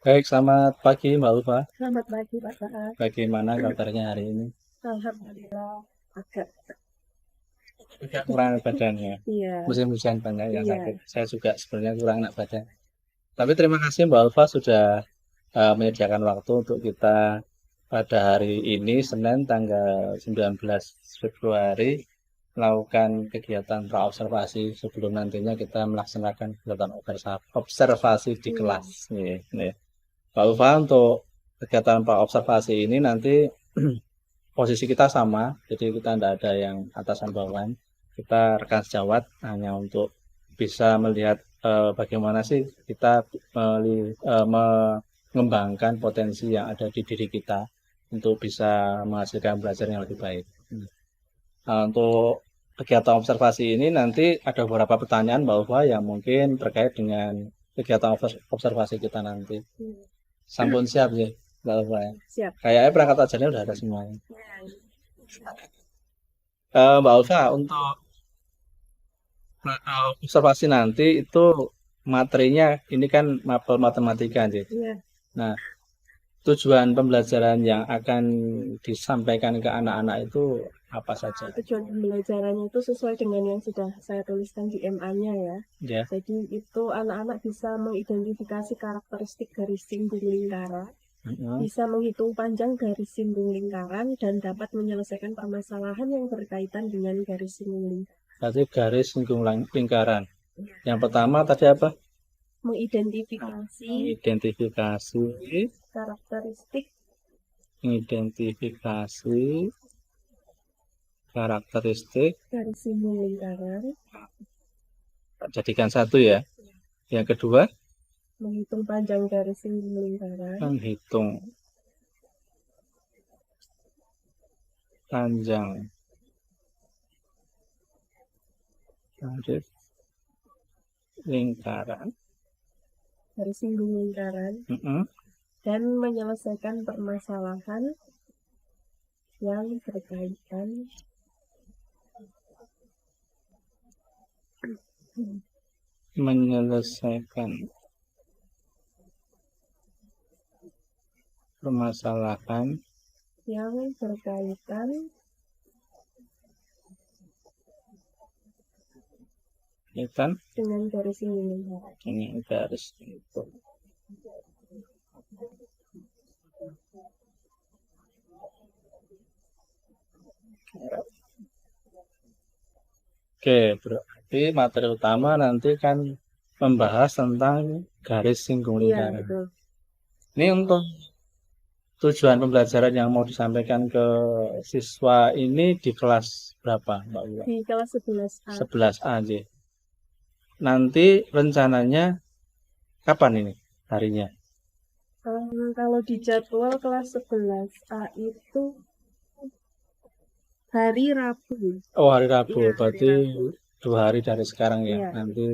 Baik, selamat pagi Mbak Ulfa. Selamat pagi Pak Saad. Bagaimana kabarnya hari ini? Alhamdulillah agak Agak kurang badannya. iya Musim hujan banyak yang sakit. iya Saya juga sebenarnya kurang enak badan. Tapi terima kasih Mbak Ulfa sudah menyediakan waktu untuk kita pada hari ini, Senin tanggal 19 Februari, melakukan kegiatan praobservasi sebelum nantinya kita melaksanakan kegiatan observasi di iya kelas. Nih. Mbak Ulfa, untuk kegiatan praobservasi ini nanti posisi kita sama, jadi kita tidak ada yang atasan bawahan. Kita rekan sejawat hanya untuk bisa melihat bagaimana sih kita mengembangkan potensi yang ada di diri kita untuk bisa menghasilkan belajar yang lebih baik. Nah, untuk kegiatan observasi ini nanti ada beberapa pertanyaan Mbak Ufa yang mungkin terkait dengan kegiatan observasi kita nanti. iya. Sampun siap sih Mbak Ufa ya. Siap. Kayaknya perangkat ajarnya udah ada semuanya. Mbak Ulfa, untuk observasi nanti itu materinya ini kan mapel matematika aja. Iya. Nah, tujuan pembelajaran yang akan disampaikan ke anak-anak itu apa saja? Tujuan pembelajarannya itu sesuai dengan yang sudah saya tuliskan di MA-nya ya. Ya. Jadi itu anak-anak bisa mengidentifikasi karakteristik garis singgung lingkaran, Mm-mm. bisa menghitung panjang garis singgung lingkaran, dan dapat menyelesaikan permasalahan yang berkaitan dengan garis singgung lingkaran. Berarti garis singgung lingkaran. Yang pertama tadi apa? Mengidentifikasi Identifikasi, karakteristik identifikasi karakteristik. garis singgung lingkaran, Jadikan satu ya. Yang kedua, menghitung panjang garis singgung lingkaran, menghitung panjang garis lingkaran. garis singgung lingkaran, Mm-mm. dan menyelesaikan permasalahan yang berkaitan Menyelesaikan permasalahan yang berkaitan kaitan dengan garis singgung lingkaran. dengan garis itu. Oke, berarti materi utama nanti kan membahas tentang garis singgung Iya, lingkaran. betul. Ini untuk tujuan pembelajaran yang mau disampaikan ke siswa ini di kelas berapa, Mbak Uwa? Di kelas 11A. 11A aja. Nanti rencananya kapan ini harinya? Kalau di jadwal kelas 11A itu hari Rabu. Oh, hari Rabu. Iya, hari Berarti Rabu. 2 hari dari sekarang ya. Iya, Nanti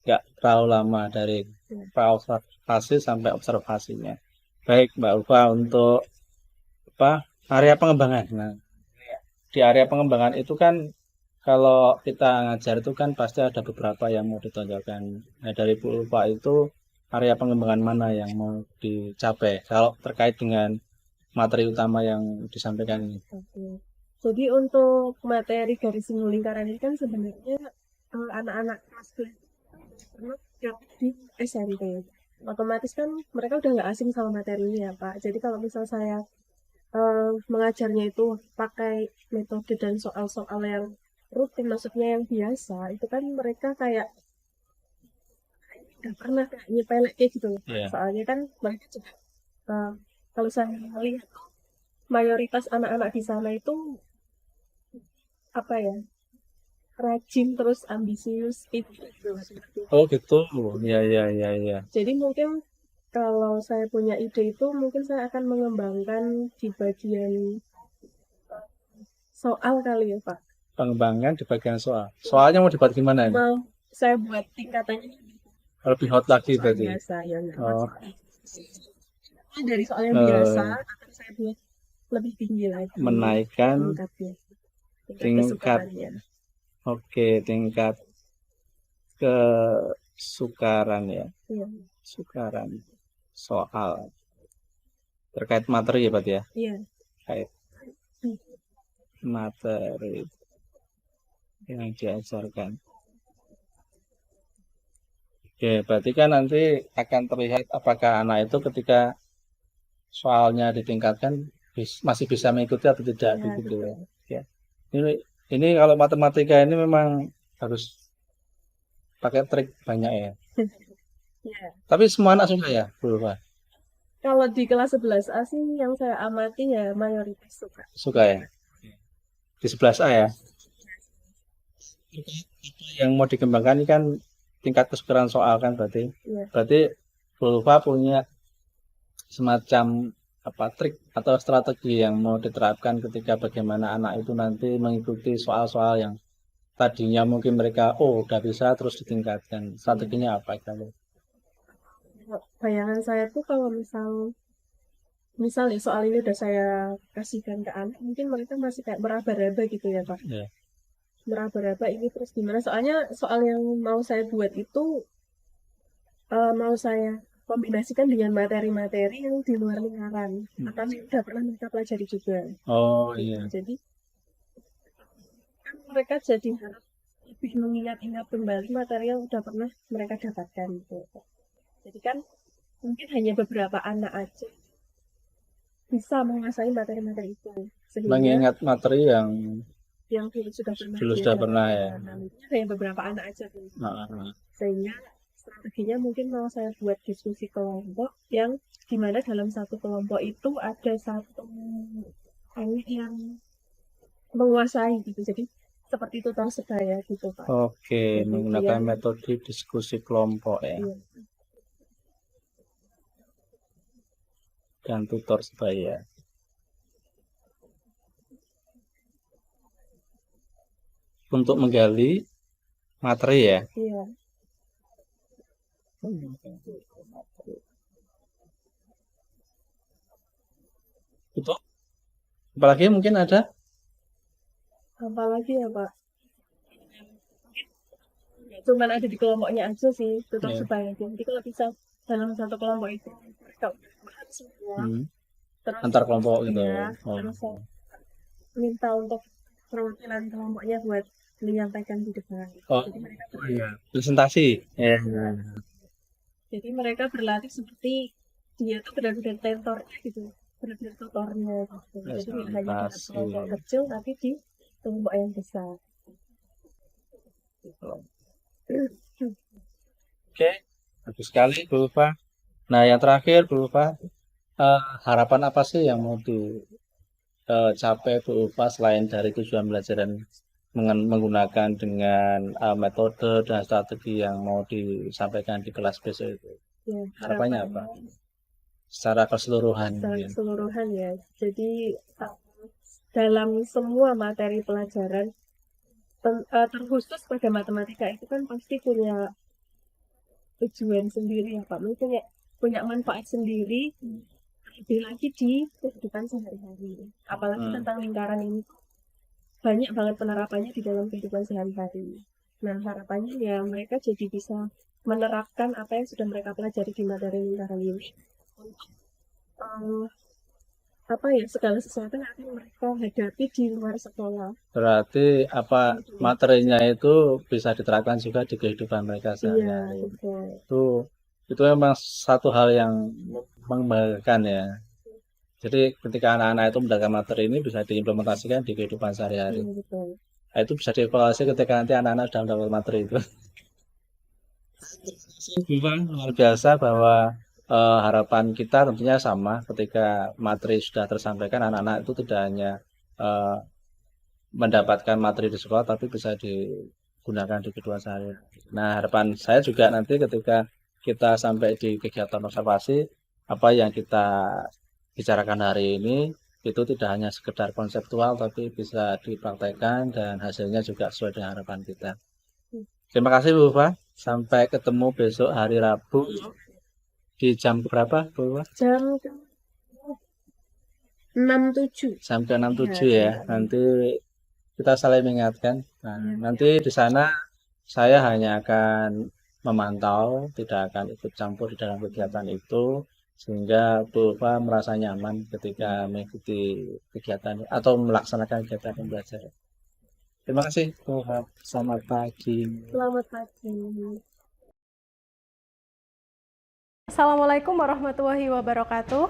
nggak terlalu lama dari iya. praobservasi sampai observasinya. Baik, Mbak Ulfa, untuk apa area pengembangan. Nah, di area pengembangan itu kan kalau kita ngajar itu kan pasti ada beberapa yang mau ditonjolkan. Nah, dari Bu Ulfa itu area pengembangan mana yang mau dicapai kalau terkait dengan materi utama yang disampaikan ini? Oke. Jadi untuk materi garis singgung lingkaran ini kan sebenarnya anak-anak kelas karena di SMP. Otomatis kan mereka udah nggak asing sama materinya ya Pak. Jadi kalau misal saya mengajarnya itu pakai metode dan soal-soal yang rutin, maksudnya yang biasa, itu kan mereka kayak nggak pernah kayak nyepelek kayak gitu. Ya, Soalnya kan mereka juga eh, kalau saya lihat mayoritas anak-anak di sana itu apa ya, rajin terus ambisius itu. oh gitu, ya ya ya ya. Jadi mungkin kalau saya punya ide itu mungkin saya akan mengembangkan di bagian soal kali ya Pak. Pengembangan di bagian soal. Soalnya mau dibuat gimana ini? Mau saya buat tingkatannya Lebih hot lagi soal berarti. biasa ya enggak Oh, maksudnya. Dari soal yang biasa eh, akan saya buat lebih tinggi lagi menaikkan tingkatnya, tingkat tingkat, kesukarannya. oke, tingkat kesukaran ya, Iya. sukaran. soal terkait materi ya, Pak ya. Iya. Terkait materi yang diajarkan. Oke, berarti kan nanti akan terlihat apakah anak itu ketika soalnya ditingkatkan masih bisa mengikuti atau tidak Iya, begitu betul. ya. Ya. Ini ini kalau matematika ini memang harus pakai trik banyak ya. Iya. Tapi semua anak suka ya, Bu Ulfa? Kalau di kelas 11A sih yang saya amati ya mayoritas suka. Suka ya. Di 11A ya. Yang mau dikembangkan ini kan tingkat kesukaran soal kan berarti. Iya. Berarti Bu Ulfa punya semacam apa trik atau strategi yang mau diterapkan ketika bagaimana anak itu nanti mengikuti soal-soal yang tadinya mungkin mereka udah bisa terus ditingkatkan. Iya. Strateginya apa kalau? Bayangan saya tuh kalau misal ya soal ini udah saya kasihkan ke anak, mungkin mereka masih kayak meraba-raba gitu ya Pak. Ya. Meraba-raba ini terus gimana? Soalnya soal yang mau saya buat itu mau saya kombinasikan dengan materi-materi yang di luar lingkaran atau yang udah pernah mereka pelajari juga. Oh Gitu. iya. Jadi kan mereka jadi harus lebih mengingat-ingat kembali materi yang udah pernah mereka dapatkan gitu. Jadi kan mungkin hanya beberapa anak aja bisa menguasai materi-materi itu sehingga Mengingat materi yang dulu sudah pernah dulu dia sudah pernah ya. dapatkan nantinya hanya beberapa anak aja tuh. Nah, nah. Sehingga strateginya mungkin mau saya buat diskusi kelompok yang dimana dalam satu kelompok itu ada satu anak yang menguasai gitu. Jadi seperti tutor sebaya gitu Pak. Oke, Jadi menggunakan dia metode diskusi kelompok ya iya, dan tutor sebaya untuk menggali materi ya. iya. Itu apalagi mungkin ada Apalagi ya Pak, nggak cuman ada di kelompoknya aja sih tutor ya. sebaya. Jadi kalau bisa dalam satu kelompok itu mereka bahas semua, Hmm. terus Antar kelompok gitu. ya, Oh. terus saya minta untuk perwakilan kelompoknya buat menyampaikan di depan. Oh, Jadi mereka iya. Presentasi. Ya. jadi mereka berlatih seperti dia tuh benar-benar tentornya gitu, benar-benar tutornya gitu. Jadi nggak hanya dalam Presentasi. kelompok kecil tapi di kelompok yang besar. Oke, bagus sekali Bu Ulfa. Nah, yang terakhir Bu Ulfa, harapan apa sih yang mau dicapai Bu Ulfa selain dari tujuan belajar dan menggunakan dengan metode dan strategi yang mau disampaikan di kelas besok itu? Ya, Harapannya apa? harapannya Secara keseluruhan secara mungkin. keseluruhan ya. Jadi uh, dalam semua materi pelajaran terkhusus pada matematika itu kan pasti punya tujuan sendiri ya Pak. Mungkin punya manfaat sendiri lebih lagi di kehidupan sehari-hari. Apalagi tentang lingkaran ini banyak banget penerapannya di dalam kehidupan sehari-hari. Nah, harapannya ya mereka jadi bisa menerapkan apa yang sudah mereka pelajari di materi lingkaran ini untuk apa ya segala sesuatu yang akan mereka hadapi di luar sekolah. Berarti apa Gitu. materinya itu bisa diterapkan juga di kehidupan mereka Iya, sehari-hari. betul. Itu memang satu hal yang membanggakan ya. Jadi ketika anak-anak itu mendapatkan materi ini bisa diimplementasikan di kehidupan sehari-hari. Iya, betul. Nah, itu bisa dievaluasi ketika nanti anak-anak sudah mendapat materi itu. Bukan luar biasa bahwa harapan kita tentunya sama ketika materi sudah tersampaikan anak-anak itu tidak hanya eh, mendapatkan materi di sekolah tapi bisa digunakan di kedua sehari. Nah, harapan saya juga nanti ketika kita sampai di kegiatan observasi apa yang kita bicarakan hari ini itu tidak hanya sekedar konseptual tapi bisa dipraktekkan dan hasilnya juga sesuai dengan harapan kita. Terima kasih Bu Ulfa. Sampai ketemu besok hari Rabu di jam berapa Bu Ulfa? Jam 6.7. Sampai 6.7 Iya, ya. Nanti kita saling mengingatkan. Nah, iya. nanti di sana saya hanya akan memantau, tidak akan ikut campur di dalam kegiatan itu. sehingga Bu Ulfa merasa nyaman ketika mengikuti kegiatan atau melaksanakan kegiatan pembelajaran. Terima kasih Bu Ulfa. Selamat pagi. Selamat pagi. Assalamualaikum warahmatullahi wabarakatuh.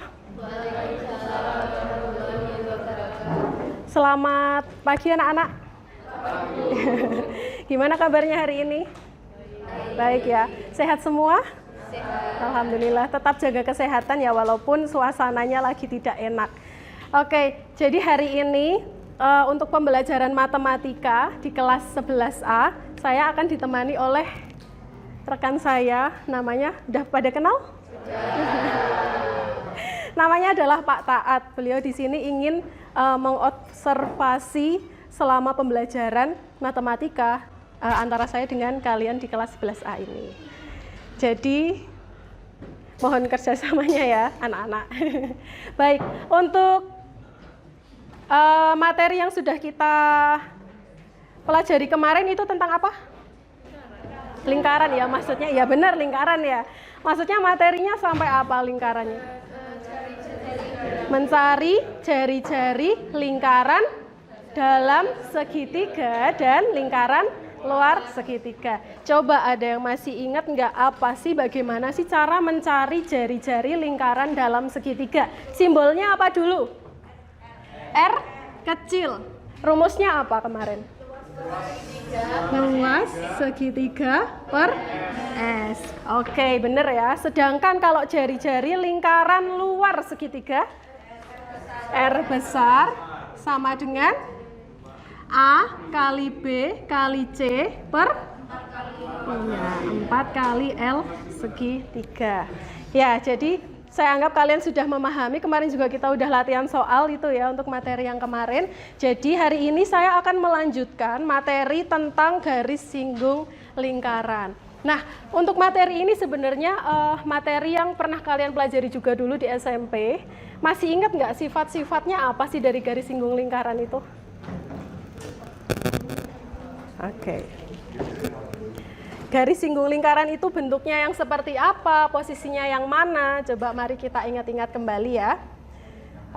Selamat pagi anak-anak. Gimana kabarnya hari ini? Baik ya. Sehat semua? Alhamdulillah. Tetap jaga kesehatan ya walaupun suasananya lagi tidak enak. Oke, jadi hari ini untuk pembelajaran matematika di kelas 11A, saya akan ditemani oleh rekan saya, namanya udah pada kenal? Namanya adalah Pak Taat. Beliau di sini ingin mengobservasi selama pembelajaran matematika antara saya dengan kalian di kelas 11A ini. Jadi mohon kerjasamanya ya anak-anak. Baik, untuk materi yang sudah kita pelajari kemarin itu tentang apa? Lingkaran ya maksudnya, ya benar lingkaran ya. Maksudnya materinya sampai apa lingkarannya? Mencari jari-jari lingkaran dalam segitiga dan lingkaran luar segitiga. Coba ada yang masih ingat nggak apa sih, bagaimana sih cara mencari jari-jari lingkaran dalam segitiga? Simbolnya apa dulu? R kecil. Rumusnya apa kemarin? Luas segitiga per S. Oke, bener ya. Sedangkan kalau jari-jari lingkaran luar segitiga, R besar sama dengan A kali B kali C per 4 kali L segitiga. Ya, jadi saya anggap kalian sudah memahami. Kemarin juga kita udah latihan soal itu ya untuk materi yang kemarin. Jadi hari ini saya akan melanjutkan materi tentang garis singgung lingkaran. Nah, untuk materi ini sebenarnya materi yang pernah kalian pelajari juga dulu di SMP. Masih ingat nggak sifat-sifatnya apa sih dari garis singgung lingkaran itu? Oke. Garis singgung lingkaran itu bentuknya yang seperti apa, posisinya yang mana? Coba mari kita ingat-ingat kembali ya.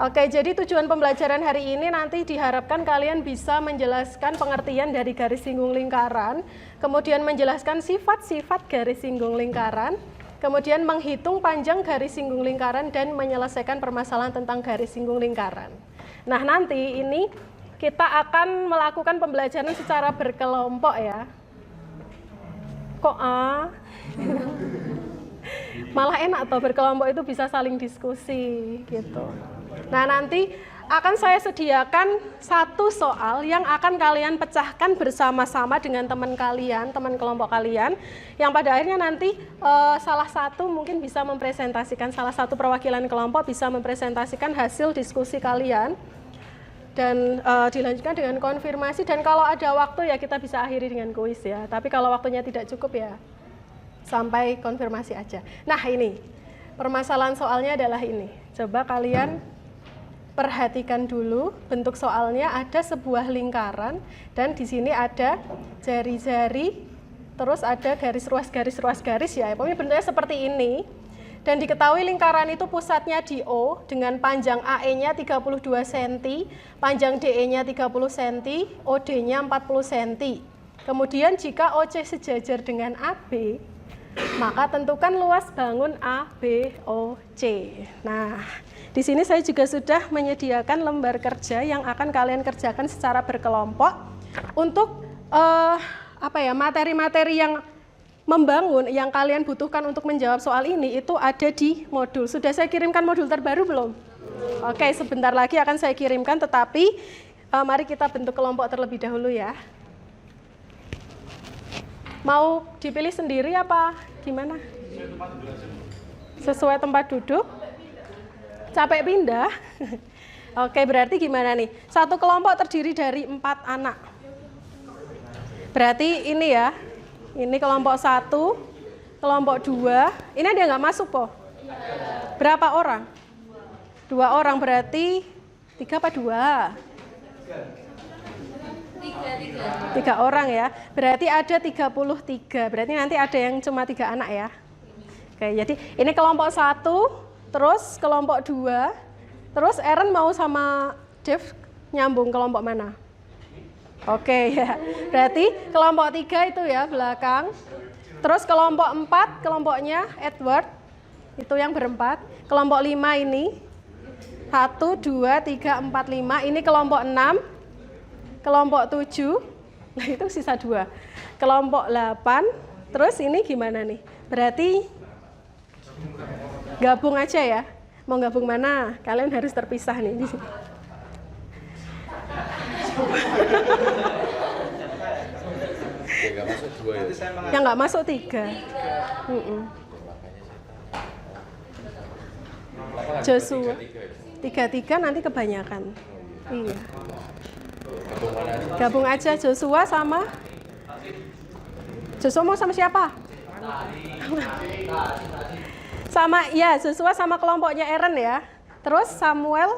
Oke, jadi tujuan pembelajaran hari ini nanti diharapkan kalian bisa menjelaskan pengertian dari garis singgung lingkaran, kemudian menjelaskan sifat-sifat garis singgung lingkaran, kemudian menghitung panjang garis singgung lingkaran dan menyelesaikan permasalahan tentang garis singgung lingkaran. Nah, nanti ini kita akan melakukan pembelajaran secara berkelompok ya. Kok malah enak toh berkelompok itu bisa saling diskusi gitu. Nah, nanti akan saya sediakan satu soal yang akan kalian pecahkan bersama-sama dengan teman kalian, teman kelompok kalian, yang pada akhirnya nanti salah satu mungkin bisa mempresentasikan, salah satu perwakilan kelompok bisa mempresentasikan hasil diskusi kalian dan dilanjutkan dengan konfirmasi, dan kalau ada waktu ya kita bisa akhiri dengan kuis ya. Tapi kalau waktunya tidak cukup ya sampai konfirmasi aja. Nah, ini permasalahan soalnya adalah ini. Coba kalian perhatikan dulu bentuk soalnya. Ada sebuah lingkaran dan di sini ada jari-jari, terus ada garis ruas ya. Pokoknya bentuknya seperti ini. Dan diketahui lingkaran itu pusatnya di O dengan panjang AE-nya 32 cm, panjang DE-nya 30 cm, OD-nya 40 cm. Kemudian jika OC sejajar dengan AB, maka tentukan luas bangun ABOC. Nah, di sini saya juga sudah menyediakan lembar kerja yang akan kalian kerjakan secara berkelompok untuk materi-materi yang membangun yang kalian butuhkan untuk menjawab soal ini itu ada di modul. Sudah saya kirimkan modul terbaru belum? Oke, sebentar lagi akan saya kirimkan, tetapi mari kita bentuk kelompok terlebih dahulu ya. Mau dipilih sendiri apa gimana? Sesuai tempat duduk? Capek pindah? Oke, berarti gimana nih? Satu kelompok terdiri dari 4 anak. Berarti ini ya. Ini kelompok 1, kelompok 2. Ini ada yang nggak masuk, Po? Berapa orang? 2 orang, berarti 3 apa 2? 3 orang ya. Berarti ada 33. Berarti nanti ada yang cuma 3 anak ya. Oke, jadi ini kelompok 1, terus kelompok 2, terus Aaron mau sama Dev nyambung kelompok mana? Oke ya, berarti kelompok 3 itu ya belakang. Terus kelompok 4, kelompoknya Edward, itu yang berempat. Kelompok 5 ini, 1, 2, 3, 4, 5, ini kelompok 6, kelompok 7, nah itu sisa 2. Kelompok 8, terus ini gimana nih? Berarti gabung aja ya. Mau gabung mana? Kalian harus terpisah nih di sini. Yang nggak masuk 2 ya? Yang nggak masuk 3. Joshua 3 nanti kebanyakan. Iya. Gabung aja Joshua sama mau sama siapa? Sama ya, Joshua sama kelompoknya Aaron ya. Terus Samuel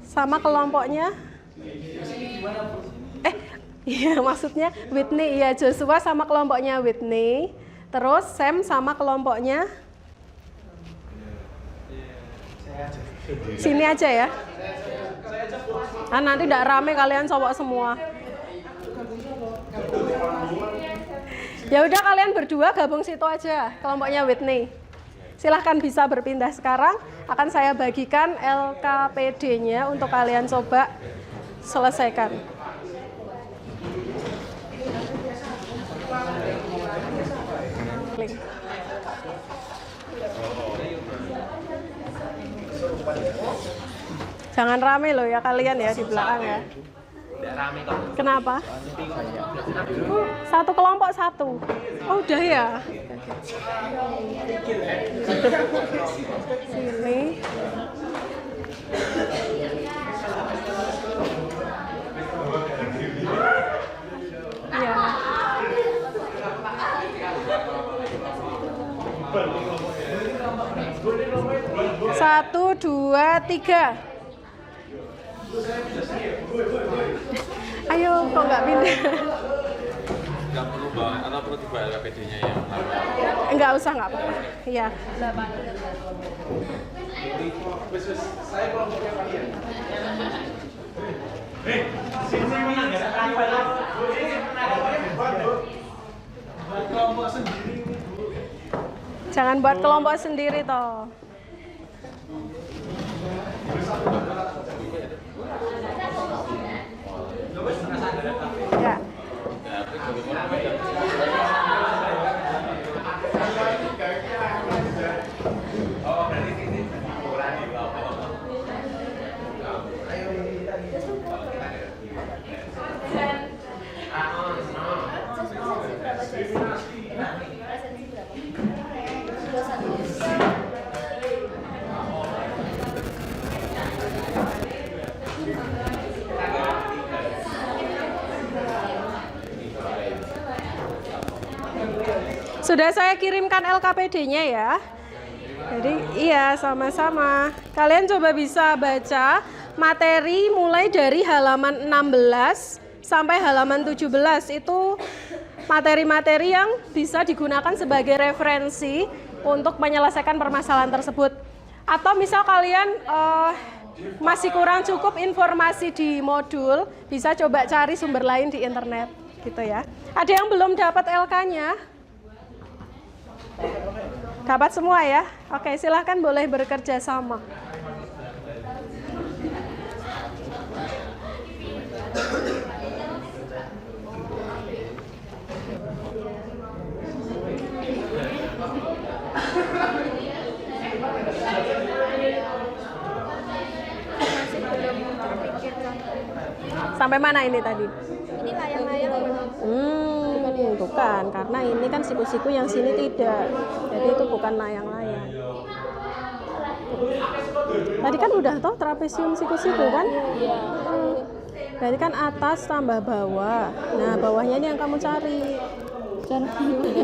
sama kelompoknya iya maksudnya Whitney ya, Joshua sama kelompoknya Whitney. Terus Sam sama kelompoknya sini aja ya. Nanti tidak rame kalian cowok semua. Ya udah kalian berdua gabung situ aja, kelompoknya Whitney. Silahkan bisa berpindah sekarang. Akan saya bagikan LKPD-nya untuk kalian coba selesaikan. Jangan rame loh ya kalian ya di belakang ya. Kenapa? Satu kelompok satu. Oh udah ya. Sini. Ya. 1, 2, 3. Ayo, kok nggak pindah? Nggak perlu banget, atau perlu dibuat LKPD-nya ya? Nggak usah, nggak apa-apa. Iya. Jangan buat kelompok sendiri toh. Ya. Sudah saya kirimkan LKPD-nya ya. Jadi iya sama-sama. Kalian coba bisa baca materi mulai dari halaman 16 sampai halaman 17. Itu materi-materi yang bisa digunakan sebagai referensi untuk menyelesaikan permasalahan tersebut. Atau misal kalian masih kurang cukup informasi di modul, bisa coba cari sumber lain di internet gitu ya. Ada yang belum dapat LK-nya? Dapat semua ya? Oke, silahkan boleh bekerja sama. Sampai mana ini tadi? Ini layang-layang. Bukan, karena ini kan siku-siku yang sini tidak. Jadi itu bukan layang-layang. Tadi kan udah toh trapesium siku-siku kan? Iya. Berarti kan atas tambah bawah. Nah, bawahnya ini yang kamu cari.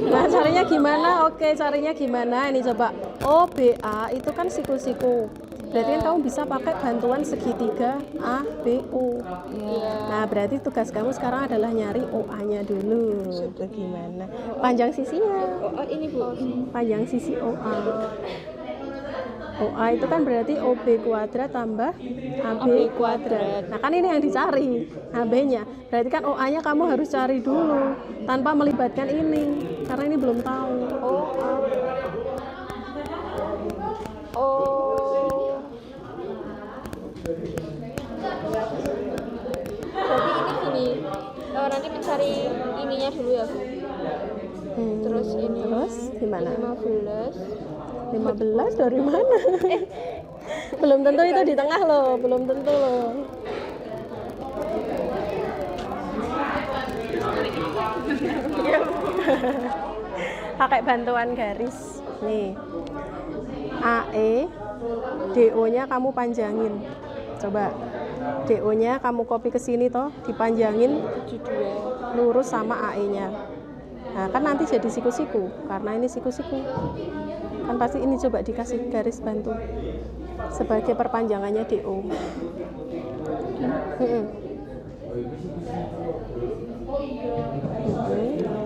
Nah, carinya gimana? Oke, carinya gimana? Ini coba. OBA itu kan siku-siku. Berarti kan kamu bisa pakai bantuan segitiga ABO. Nah, berarti tugas kamu sekarang adalah nyari OA-nya dulu. Bagaimana? Panjang sisinya. Oh, ini Bu. Panjang sisi OA. OA itu kan berarti OB kuadrat tambah AB kuadrat. Nah kan ini yang dicari AB-nya. Berarti kan OA-nya kamu harus cari dulu tanpa melibatkan ini, karena ini belum tahu. Berarti ini gini, nanti mencari ininya dulu ya Bu. Terus ini Terus gimana? 15 dari mana? Belum tentu itu di tengah loh, belum tentu loh. Pakai bantuan garis. Nih. AE DO-nya kamu panjangin. Coba. DO-nya kamu copy ke sini toh, dipanjangin lurus sama AE-nya. Nah, kan nanti jadi siku-siku karena ini siku-siku. Kan pasti ini coba dikasih garis bantu sebagai perpanjangannya DO.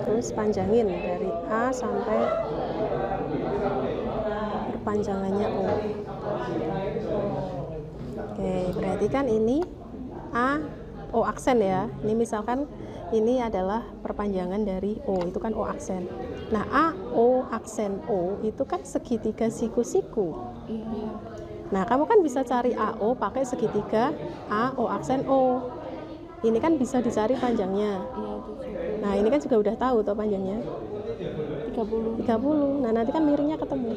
Terus panjangin dari A sampai perpanjangannya O. Oke, berarti kan ini A O aksen ya. Ini misalkan ini adalah perpanjangan dari O, itu kan O aksen. Nah, A O aksen O itu kan segitiga siku-siku. Nah, kamu kan bisa cari AO pakai segitiga A O aksen O. Ini kan bisa dicari panjangnya. Nah, ini kan juga udah tahu tuh panjangnya. 30. Nah, nanti kan miringnya ketemu.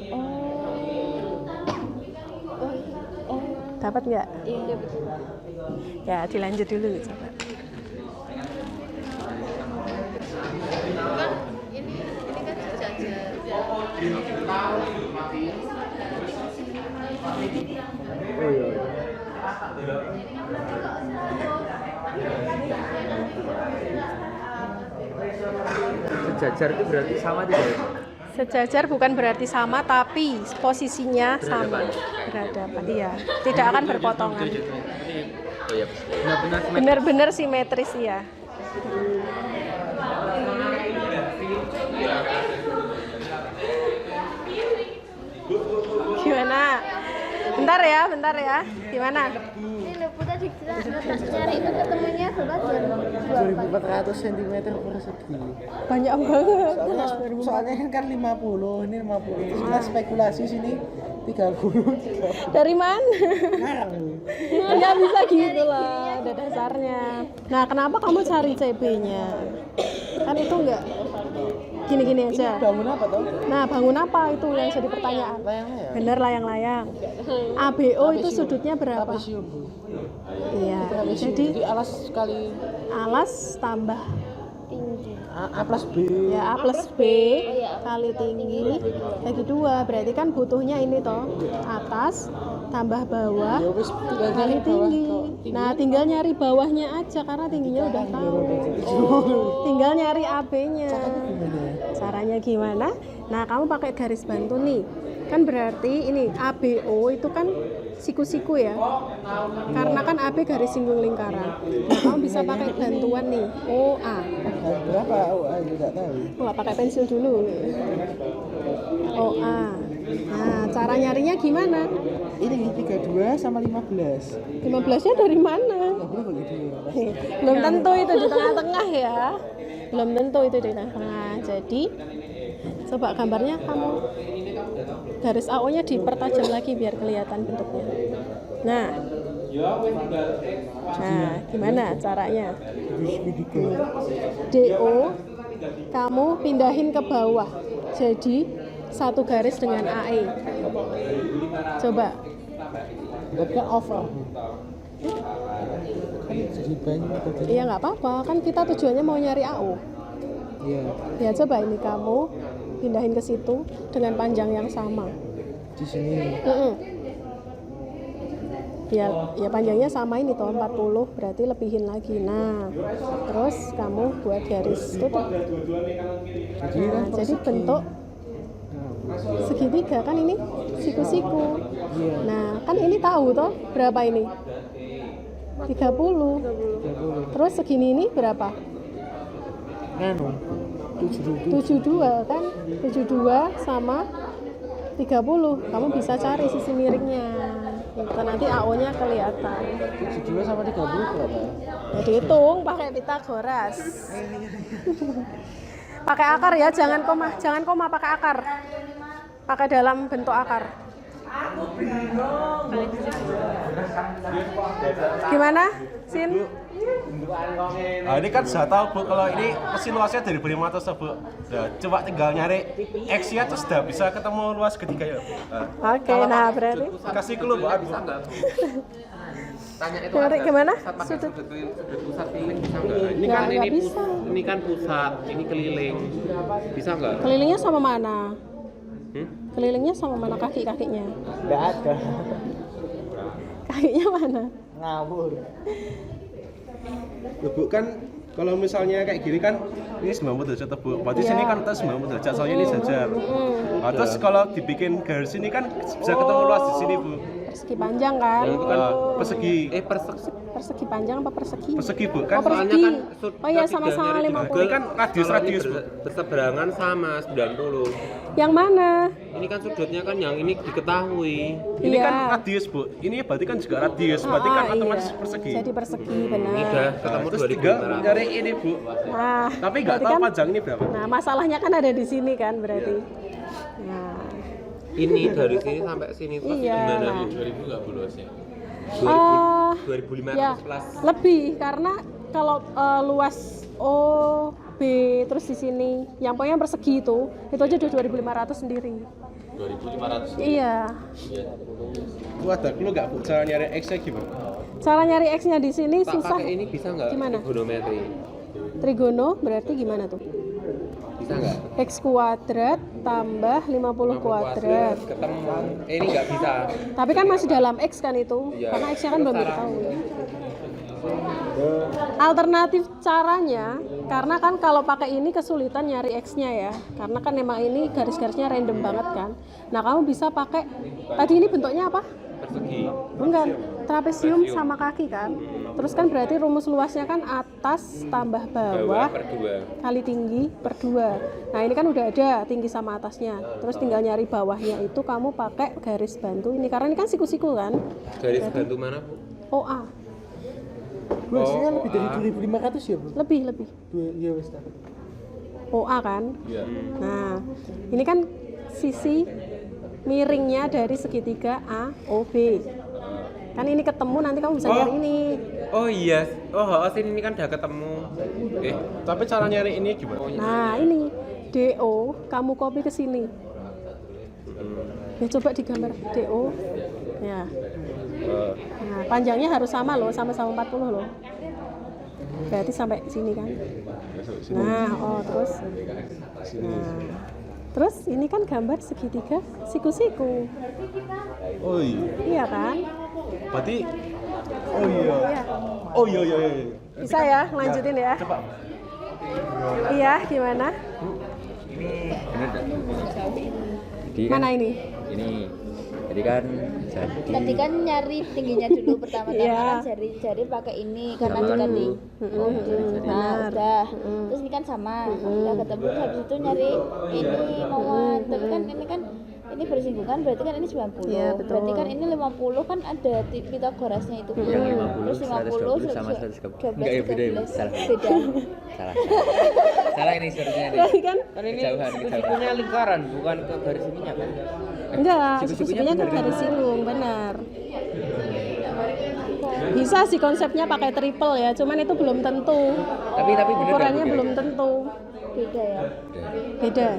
Dapat nggak? Iya betul. Ya, dilanjut dulu coba. Ini kan sejajar. Oh iya. Sejajar itu berarti sama tidak ya? Sejajar bukan berarti sama, tapi posisinya sama. Berhadapan, iya. Tidak akan berpotongan. Oh iya, benar-benar Benar-benar simetris ya. Gimana? Bentar ya. Gimana? Ini loh Bu, tadi kita cari itu ketemunya berapa? 2400 cm persegi. Banyak banget. Soalnya kan 50, ini 50. Terus kita spekulasi sini 30. Dari mana? Ngarang. Nggak bisa gitu lah, ada dasarnya. Nah, kenapa kamu cari CB-nya? Kan itu enggak gini-gini aja. Bangun apa toh? Nah, bangun apa itu yang jadi pertanyaan? Layang-layang. Bener, layang-layang. ABO itu sudutnya berapa? Trapesium, Bu. Iya. Trapesium. Jadi Jadi alas kali alas tambah A plus B. ya A plus B kali tinggi bagi 2. Berarti kan butuhnya ini toh, atas tambah bawah Ya wis tinggal kali nyari bawah tinggi. toh. Nah, tinggal nyari bawahnya aja karena tingginya udah tahu. Tinggal nyari AB-nya. Gimana ya? Caranya gimana? Nah, kamu pakai garis bantu nih. Kan berarti ini ABO itu kan siku-siku ya. Karena kan AB garis singgung lingkaran. Nah, kamu bisa pakai bantuan nih, OA. Berapa? Oh, aku nggak tahu. Nggak pakai pensil dulu. OA. Nah, cara nyarinya gimana? Ini 32 sama 15. 15-nya dari mana? Nggak boleh bagi dua. Belum tentu itu di tengah-tengah ya. Belum tentu itu di tengah-tengah. Jadi coba gambarnya kamu garis AO-nya dipertajam lagi biar kelihatan bentuknya. Nah, gimana caranya? DO kamu pindahin ke bawah. Jadi satu garis dengan AE. Coba. Tapi kan over. Kan jadi banyak. Iya nggak apa-apa, kan kita tujuannya mau nyari AO. Iya. Ya coba ini kamu pindahin ke situ dengan panjang yang sama. Di sini. Ya panjangnya sama ini toh 40, berarti lebihin lagi. Nah, terus kamu buat garis tutup. Nah, jadi bentuk segitiga kan ini siku-siku. Nah, kan ini tahu toh berapa ini? 30. Terus segini ini berapa? Anu. 72. 72 kan? 72 sama 30. Kamu bisa cari sisi miringnya. Gitu, nanti AO-nya kelihatan. 72 sama 30 berapa? Ya dihitung pakai Pitagoras. Pakai akar ya, jangan koma pakai akar. Pakai dalam bentuk akar. Gimana, Sin? Nah, ini kan sudah tahu Bu, kalau ini mesin luasnya dari 500 Bu. Nah, coba tinggal nyari X-nya terus sudah bisa ketemu luas ketiga ya Bu. Nah, Oke, nah berarti kasih clue Bu. Bisa nggak? Tanya itu Nyari ada. gimana? Pakai Sudut. sudut pusat keliling bisa nggak? Ini Ya, kan nggak ini bisa. ini kan pusat, ini keliling. Bisa nggak? Kelilingnya sama mana? Hmm? Kelilingnya sama mana kaki-kakinya? Nggak ada. Kakinya mana? Ngawur. Loh, Bu, kan kalau misalnya kayak gini kan ini 90 derajat Bu. Berarti Iya. sini kan atas 90 derajat soalnya ini jajar. Nah, terus kalau dibikin garis ini kan bisa ketemu luas di sini Bu. Persegi panjang kan? Itu kan persegi. Persegi panjang apa persegi? Persegi Bu Oh, kan. persegi. kan Oh iya, sama-sama Ini 50. kan radius Bu. Berseberangan sama 90. Yang mana? Ini kan sudutnya kan yang ini diketahui. Ini Iya. kan radius Bu. Ini berarti kan juga radius. Berarti kan Ah, otomatis iya. persegi. Jadi persegi, Ini udah benar. ketemu Terus tinggal 2500. nyari ini Bu. Nah, Tapi nggak berarti tahu kan- panjang ini berapa. Nah, masalahnya kan ada di sini kan berarti. Nah, Ini dari sini sampai sini terus iya. gimana? Nah. 2000 nggak Bu luasnya? Eh, 2500 ya, plus. lebih karena kalau luas O, B, terus di sini yang pokoknya persegi itu aja udah 2.500 sendiri. 2500. Iya. Bu ada clue nggak Bu cara nyari X-nya gimana? Cara nyari X-nya di sini Pak, susah. pakai ini bisa nggak? Gimana? Trigonometri. Trigono berarti gimana tuh? Bisa nggak? X kuadrat tambah 50 kuadrat. Ketemu. Ini nggak bisa. Tapi kan masih dalam X kan itu. Iya. Karena X-nya kan belum diketahui. Alternatif caranya, karena kan kalau pakai ini kesulitan nyari X-nya ya. Karena kan memang ini garis-garisnya random banget kan. Nah, kamu bisa pakai tadi ini bentuknya apa? Persegi. Enggak, trapesium sama kaki kan. Terus kan berarti rumus luasnya kan atas tambah bawah Per 2. kali tinggi per 2. Nah, ini kan udah ada tinggi sama atasnya. Terus tinggal nyari bawahnya itu kamu pakai garis bantu ini karena ini kan siku-siku kan. Garis bantu mana Bu? OA. Bu, hasilnya lebih dari 2.500 ya Bu? Lebih. Iya wes. OA kan. Iya. Nah, ini kan sisi miringnya dari segitiga AOB. Kan ini ketemu nanti kamu bisa nyari ini. Oh iya. Oh, sini ini kan udah ketemu. Tapi cara nyari ini gimana? Nah, ini DO kamu copy ke sini. Ya coba digambar DO. Ya. Nah, panjangnya harus sama loh, sama-sama 40 loh. Berarti sampai sini kan. Nah, terus. Nah, terus ini kan gambar segitiga siku-siku. Oh iya. Iya kan? Berarti oh iya. Iya. Oh iya. Bisa ya, lanjutin ya. Coba. Iya, gimana? Jadi Mana kan, ini? ini jadi kan Tadi kan nyari tingginya dulu pertama-tama Iya. kan jari pakai ini karena Sama. dikali. Benar. Nah, udah. Terus ini kan sama. Udah ketemu habis itu nyari ini Mauan. Tapi kan ini bersinggungan berarti kan ini 90. Iya, betul. Berarti kan ini 50 kan ada Pitagorasnya itu. yang 50, Terus 50 120 sama 130. 12, Enggak ya beda ya, 13. salah. Beda. Salah. Salah ini seharusnya nih. Berarti kan Ini kejauhan. lingkaran, bukan ke garis ininya kan? enggak, Siku-sikunya siku-sikunya ke benar. garis silung, benar. Bisa sih konsepnya pakai triple ya, cuman itu belum tentu. Tapi bener Ukurannya nggak, Bu, belum tentu. Beda ya. Beda.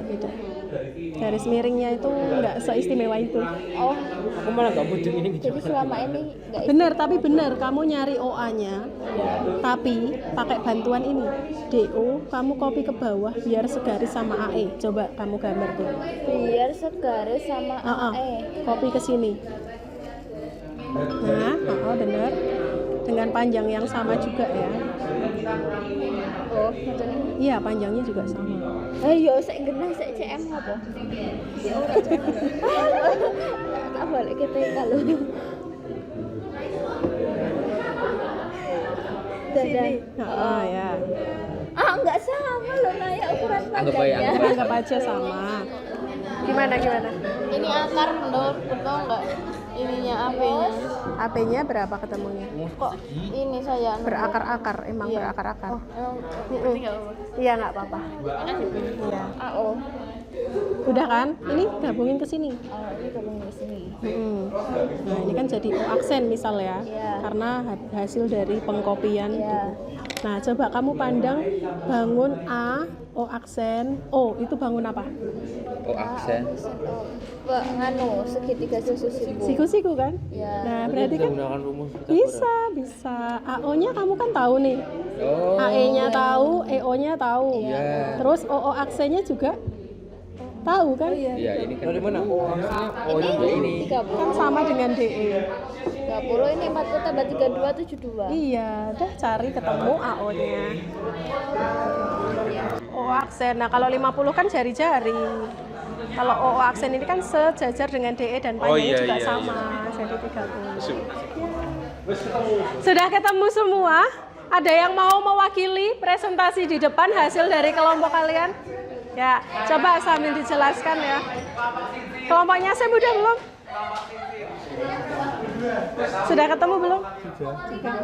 Garis miringnya itu enggak seistimewa itu. Oh, Aku malah nggak butuh ini. jadi selama ini enggak Bener, tapi bener kamu nyari OA-nya, tapi pakai bantuan ini DO, kamu copy ke bawah biar segaris sama AE. Coba kamu gambar tuh. biar segaris sama Copy ke sini. Nah, bener. Dengan panjang yang sama juga ya. Oh, betul. Iya, panjangnya juga sama. Ayo, saya genah, saya CM apa? Ya ora CM. Tak balik kita kalau. Dadah. Ya. Enggak sama loh Naya ukuran Anggap aja, panjangnya. Anggap aja sama. Gimana? Ini ini akar bener enggak ininya AP-nya. AP-nya berapa ketemunya? Kok ini saya Berakar-akar, emang Iya. berakar-akar. Ini enggak apa. Iya nggak apa-apa. Iya. AO. Udah kan? Ini gabungin ke sini. Oh, ini gabung di sini. Nah ini kan jadi O aksen misal ya, Iya. karena hasil dari pengkopian. Iya. Gitu. Nah coba kamu pandang bangun A, O aksen, O itu bangun apa? Oh aksen. Nganu segitiga susu-susu. Siku-siku kan? Ya. Nah berarti kan Menggunakan rumus bisa. AO-nya kamu kan tahu nih. Oh. AE-nya tahu, EO-nya tahu. Iya. Terus OO aksennya juga tahu kan? Iya, ini kan. Dari mana? Ini 30. Kan sama dengan DE. 30 ini 40 tambah 32 72. Iya, udah cari ketemu AO-nya. OO aksen. Nah, kalau 50 kan jari-jari. Kalau OO aksen ini kan sejajar dengan DE dan panjangnya juga sama, jadi 30. Sudah ketemu semua? Ada yang mau mewakili presentasi di depan hasil dari kelompok kalian? Ya, coba sambil dijelaskan ya. Kelompoknya saya udah belum? Sudah ketemu belum?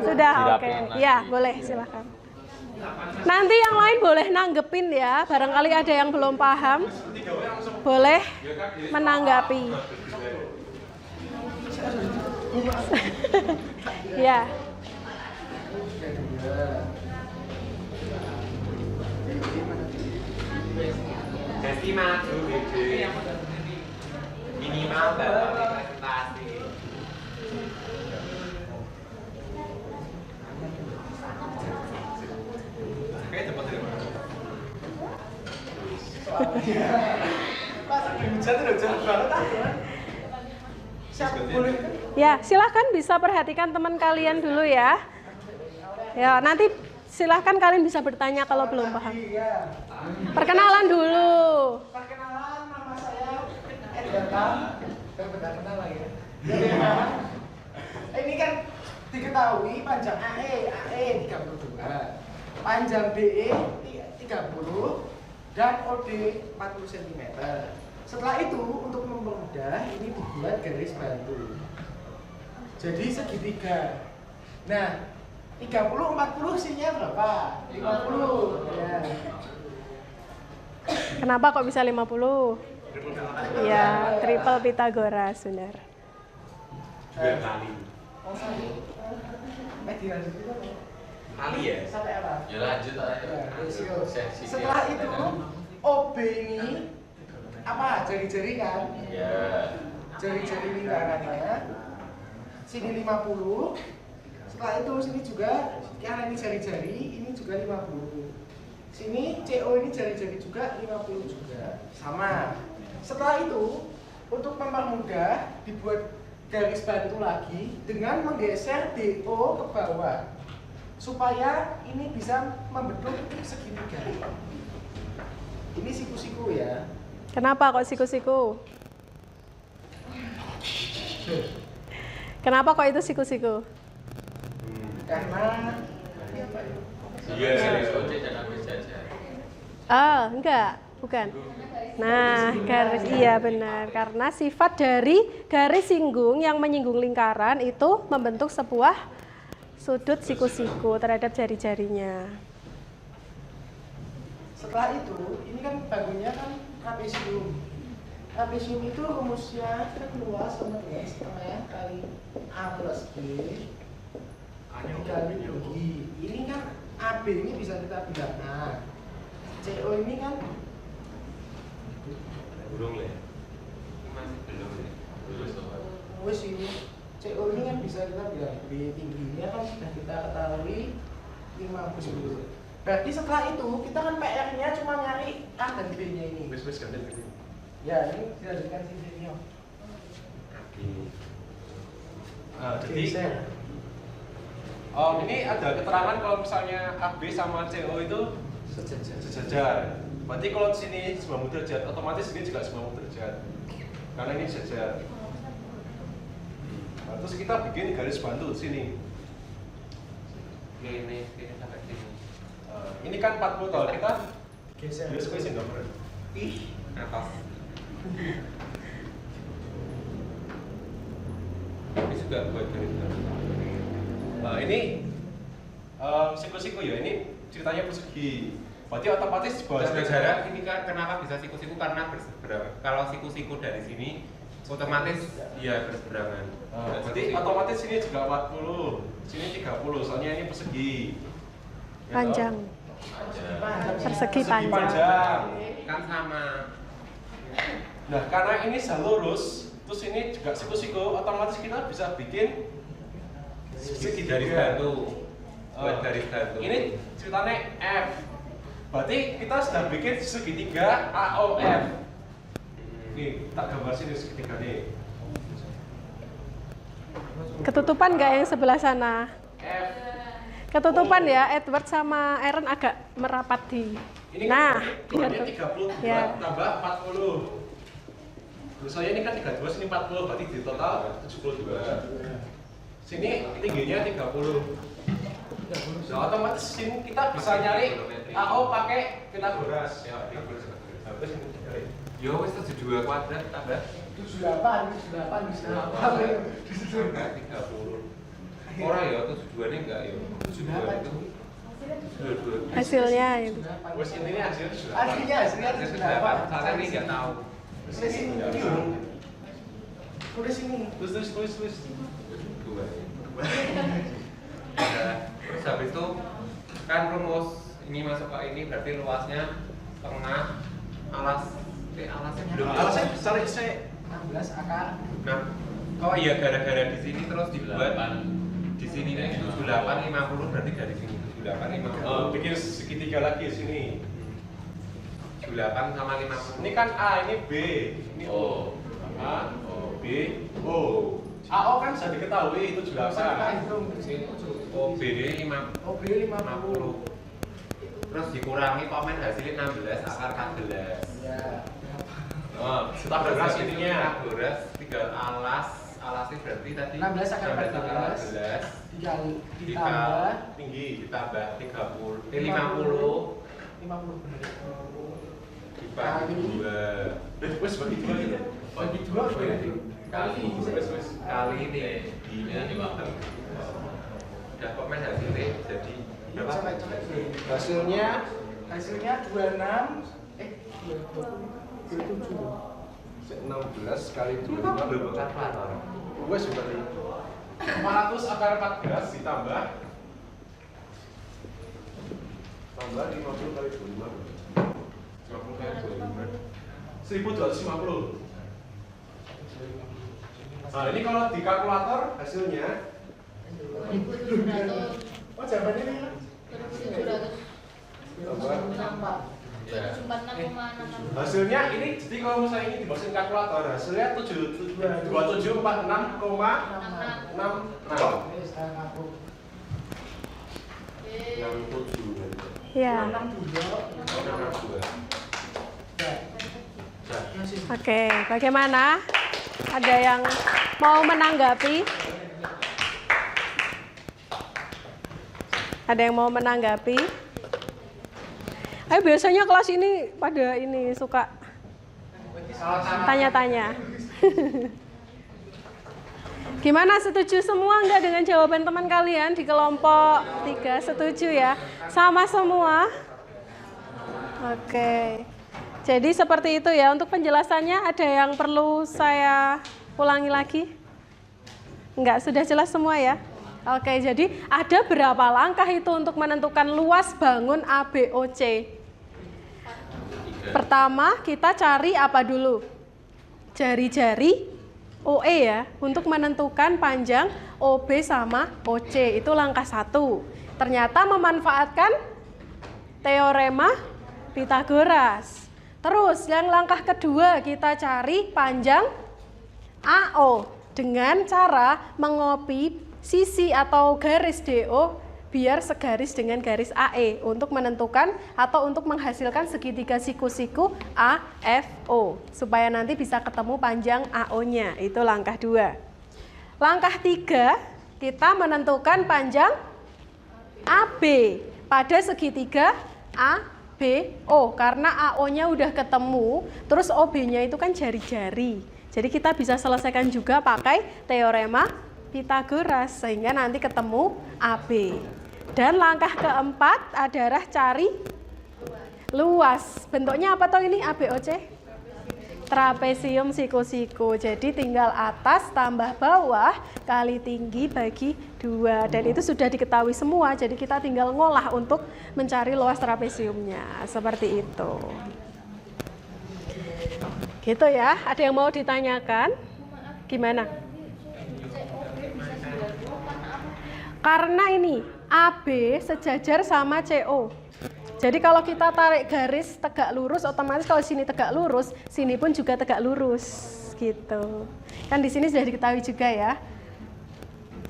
Sudah, oke. Ya, boleh, silakan. Nanti yang lain boleh nanggepin ya, barangkali ada yang belum paham. Boleh menanggapi. Ya. Jadi maju gede. Minimal dalam presentasi. Kayak dapat dari mana? Ya, silakan bisa perhatikan teman kalian dulu ya. Ya, nanti silakan kalian bisa bertanya kalau belum paham. Perkenalan dulu. Perkenalan, nama saya Edgata. Benar kenal lagi ya. Ini kan diketahui panjang AE 32, panjang DE 30 dan OD 40 cm. Setelah itu untuk mempermudah ini dibuat garis bantu. Jadi segitiga. Nah, 30 40 C-nya berapa? 50. Ya. Kenapa kok bisa 50? Ya, triple Pythagoras, benar. Dua kali. Dilanjut itu apa? Kali ya? Sampai apa? Ya lanjut aja. Ya, rasio. Seksi Setelah dia. itu OB ini apa? Jari-jari kan? Ya. Jari-jari lingkarannya. Sini 50. Setelah itu sini juga karena ini jari-jari, ini juga 50. Sini CO ini jari-jari juga 50 juga. Sama. Setelah itu untuk mempermudah dibuat garis bantu lagi dengan menggeser DO ke bawah supaya ini bisa membentuk segitiga. Ini siku-siku ya. Kenapa kok siku-siku? Kenapa kok itu siku-siku? Karena Iya, ojek dan habis jajan. Ah, enggak, bukan. Nah, garis iya benar. Karena sifat dari garis singgung yang menyinggung lingkaran itu membentuk sebuah sudut siku-siku terhadap jari-jarinya. setelah itu ini kan bagunya kan trapesium. Trapesium itu rumusnya kan luas sama ya setengah kali A plus B dikali rugi. Ini kan AB ini bisa kita bilang A. CO ini kan Belum ya? Masih belum ya? Belum soal. wes ini CO ini kan bisa kita bilang B tingginya kan sudah kita ketahui 50. Berarti setelah itu kita kan PR-nya cuma nyari A dan B-nya ini. Wis ganti begini. Ya ini dilanjutkan sini. Jadi oh ini ada keterangan kalau misalnya AB sama CO itu sejajar. Berarti kalau sini 90 derajat, otomatis ini juga 90 derajat. Karena ini sejajar. Nah, terus kita bikin garis bantu di sini. Ini sampai sini. Ini kan 40 tahun kita Geser. garis ke sini gambar. Ih, Atas. juga buat garis baru. Nah ini siku-siku ya, ini ceritanya persegi. Berarti otomatis di bawah Saudara, ini kan kenapa bisa siku-siku karena berseberangan. Kalau siku-siku dari sini otomatis dia berseberangan. Berarti otomatis sini juga 40, sini 30, soalnya ini persegi. Panjang. Persegi panjang. Kan sama. Nah, karena ini lurus, terus ini juga siku-siku, otomatis kita bisa bikin Segi garis bantu. Buat garis bantu. Ini ceritanya F. Berarti kita sudah bikin segitiga AOF. Nih, tak gambar sini segitiga nih. Ketutupan nggak yang sebelah sana? F. Ketutupan ya, Edward sama Aaron agak merapat di. Ini Nah, kan biar 32 ya. tambah 40. Terus saya ini kan 32, sini 40, berarti di total 72. Sini tingginya 30. Nah, otomatis sini kita bisa nyari AO pakai Pythagoras. Ya, habis ini cari. Yo wis 72 kuadrat tambah 78 bisa apa? 30. Orang ya 72 ini enggak ya. 72 itu hasilnya itu. Wes ini hasilnya sudah. Aslinya 78. Saya ini enggak tahu. Tulis ini. Tulis ini. Tulis. 72. Terus habis itu kan rumus ini masuk ke ini berarti luasnya tengah alasnya belum. Alasnya besar saya 16 akar. Nah, oh iya gara-gara di sini terus dibuat di sini nih 78 50 berarti dari sini 78 50. bikin segitiga lagi sini. 78 sama 50. Ini kan A, ini B, ini O. A, B, O. AO kan sudah diketahui itu 78. OB ini 50. OB 50. Terus dikurangi komen hasilnya 16 akar 14. Ya. Nah, Pythagoras ininya. Pythagoras 3 alasnya berarti tadi 16 akar 14 ditambah Tinggi. ditambah 30 50 50 benar. dibagi 2 Wes bagi dua gitu. Bagi dua berarti. Wes. kali ini udah komen hasilnya jadi berapa? Hasilnya Hasilnya 26 27. 16 kali 25 Kalkulator. Wes berarti 400 akar 14 ditambah 50 kali 25. 50 kali 25. 1250. Nah, ini kalau di kalkulator hasilnya oh jawabannya ini hasilnya ini jadi kalau misalnya ini dimasukin kalkulator hasilnya 2746,66. Ya. Oke, bagaimana? Ada yang mau menanggapi? Ada yang mau menanggapi? Biasanya kelas ini pada ini suka tanya-tanya. Gimana, setuju semua enggak dengan jawaban teman kalian di kelompok 3? Setuju ya? Sama semua? Oke. Jadi seperti itu ya, untuk penjelasannya ada yang perlu saya ulangi lagi? Enggak, sudah jelas semua ya? Oke, jadi ada berapa langkah itu untuk menentukan luas bangun ABOC? Pertama, kita cari apa dulu? Jari-jari OE ya, untuk menentukan panjang OB sama OC, itu langkah 1. Ternyata memanfaatkan teorema Pythagoras. Terus yang langkah kedua, kita cari panjang AO dengan cara mengopi sisi atau garis DO biar segaris dengan garis AE untuk menentukan atau untuk menghasilkan segitiga siku-siku AFO supaya nanti bisa ketemu panjang AO-nya. Itu langkah 2. Langkah 3, kita menentukan panjang AB pada segitiga ABO karena AO-nya udah ketemu, terus OB-nya itu kan jari-jari. Jadi kita bisa selesaikan juga pakai teorema Pitagoras sehingga nanti ketemu AB. Dan langkah keempat adalah cari luas. Bentuknya apa toh ini ABOC? Trapesium siku-siku. Jadi tinggal atas tambah bawah kali tinggi bagi 2. Dan itu sudah diketahui semua. Jadi kita tinggal ngolah untuk mencari luas trapesiumnya. Seperti itu. Gitu ya. Ada yang mau ditanyakan? Gimana? Karena ini AB sejajar sama CO. Jadi kalau kita tarik garis tegak lurus, otomatis kalau sini tegak lurus, sini pun juga tegak lurus, gitu. Kan di sini sudah diketahui juga ya.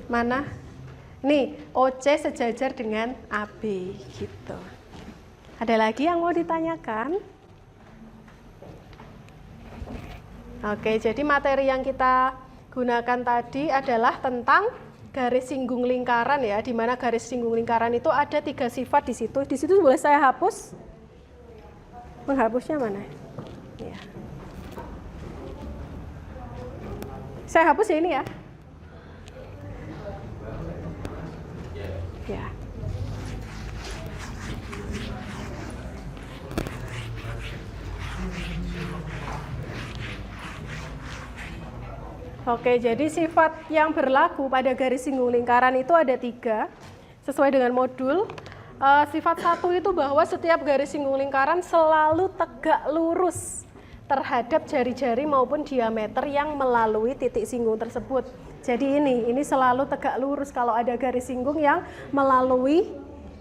Mana? Nih, OC sejajar dengan AB, gitu. Ada lagi yang mau ditanyakan? Oke, jadi materi yang kita gunakan tadi adalah tentang garis singgung lingkaran ya, di mana garis singgung lingkaran itu ada 3 sifat di situ. Di situ boleh saya hapus? Menghapusnya mana? Ya. Saya hapus ya ini ya. Ya. Oke, jadi sifat yang berlaku pada garis singgung lingkaran itu ada 3, sesuai dengan modul. Sifat 1 itu bahwa setiap garis singgung lingkaran selalu tegak lurus terhadap jari-jari maupun diameter yang melalui titik singgung tersebut. Jadi ini selalu tegak lurus kalau ada garis singgung yang melalui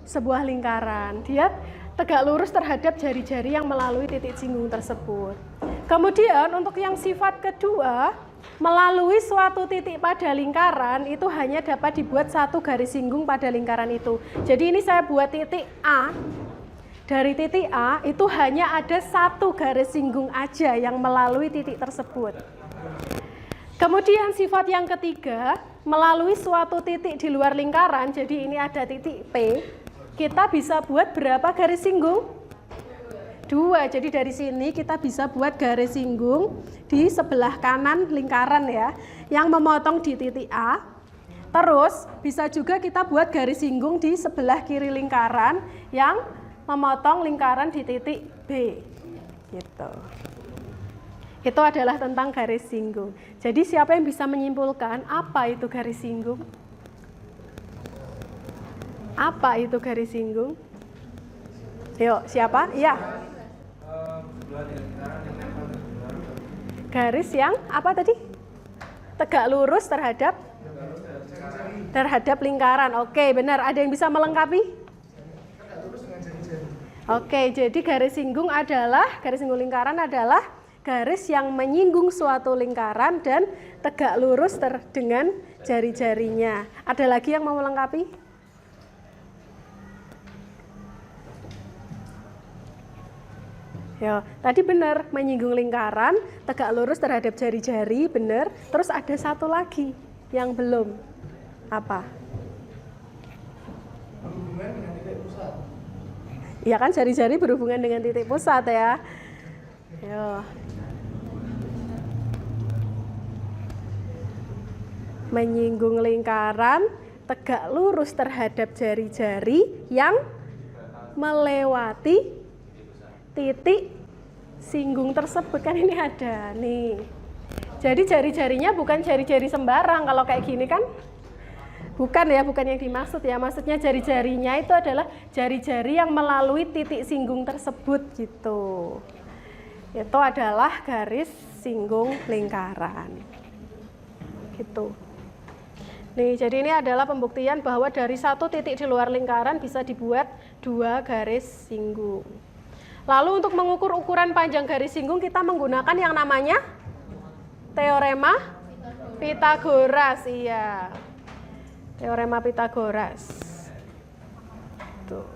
sebuah lingkaran. Dia tegak lurus terhadap jari-jari yang melalui titik singgung tersebut. Kemudian untuk yang sifat kedua, melalui suatu titik pada lingkaran itu hanya dapat dibuat 1 garis singgung pada lingkaran itu. Jadi ini saya buat titik A. Dari titik A itu hanya ada 1 garis singgung aja yang melalui titik tersebut. Kemudian sifat yang ketiga, melalui suatu titik di luar lingkaran, jadi ini ada titik P, kita bisa buat berapa garis singgung? 2, jadi dari sini kita bisa buat garis singgung di sebelah kanan lingkaran ya, yang memotong di titik A. Terus bisa juga kita buat garis singgung di sebelah kiri lingkaran yang memotong lingkaran di titik B. Gitu. Itu adalah tentang garis singgung. Jadi siapa yang bisa menyimpulkan apa itu garis singgung? Apa itu garis singgung? Yuk, siapa? Iya. Garis yang apa tadi? Tegak lurus terhadap lingkaran. Oke, benar. Ada yang bisa melengkapi? Oke, jadi garis singgung lingkaran adalah garis yang menyinggung suatu lingkaran dan tegak lurus dengan jari-jarinya. Ada lagi yang mau melengkapi? Ya, tadi benar, menyinggung lingkaran, tegak lurus terhadap jari-jari, benar. Terus ada 1 lagi yang belum. Apa? Berhubungan dengan titik pusat. Iya kan, jari-jari berhubungan dengan titik pusat ya. Yo. Menyinggung lingkaran, tegak lurus terhadap jari-jari yang melewati titik singgung tersebut. Kan ini ada nih. Jadi jari-jarinya bukan jari-jari sembarang. Kalau kayak gini kan bukan yang dimaksud ya. Maksudnya jari-jarinya itu adalah jari-jari yang melalui titik singgung tersebut gitu. Itu adalah garis singgung lingkaran. Gitu. Nih, jadi ini adalah pembuktian bahwa dari 1 titik di luar lingkaran bisa dibuat 2 garis singgung. Lalu untuk mengukur ukuran panjang garis singgung kita menggunakan yang namanya teorema Pitagoras. Iya. Teorema Pitagoras. Tuh.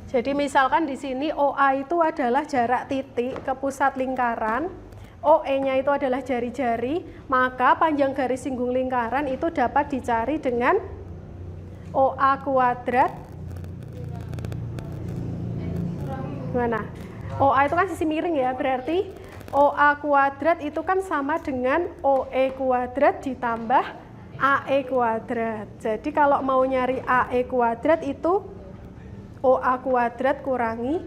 Jadi misalkan di sini OA itu adalah jarak titik ke pusat lingkaran, OE-nya itu adalah jari-jari, maka panjang garis singgung lingkaran itu dapat dicari dengan OA kuadrat. Gimana? OA itu kan sisi miring ya, berarti OA kuadrat itu kan sama dengan OE kuadrat ditambah AE kuadrat. Jadi kalau mau nyari AE kuadrat itu OA kuadrat kurangi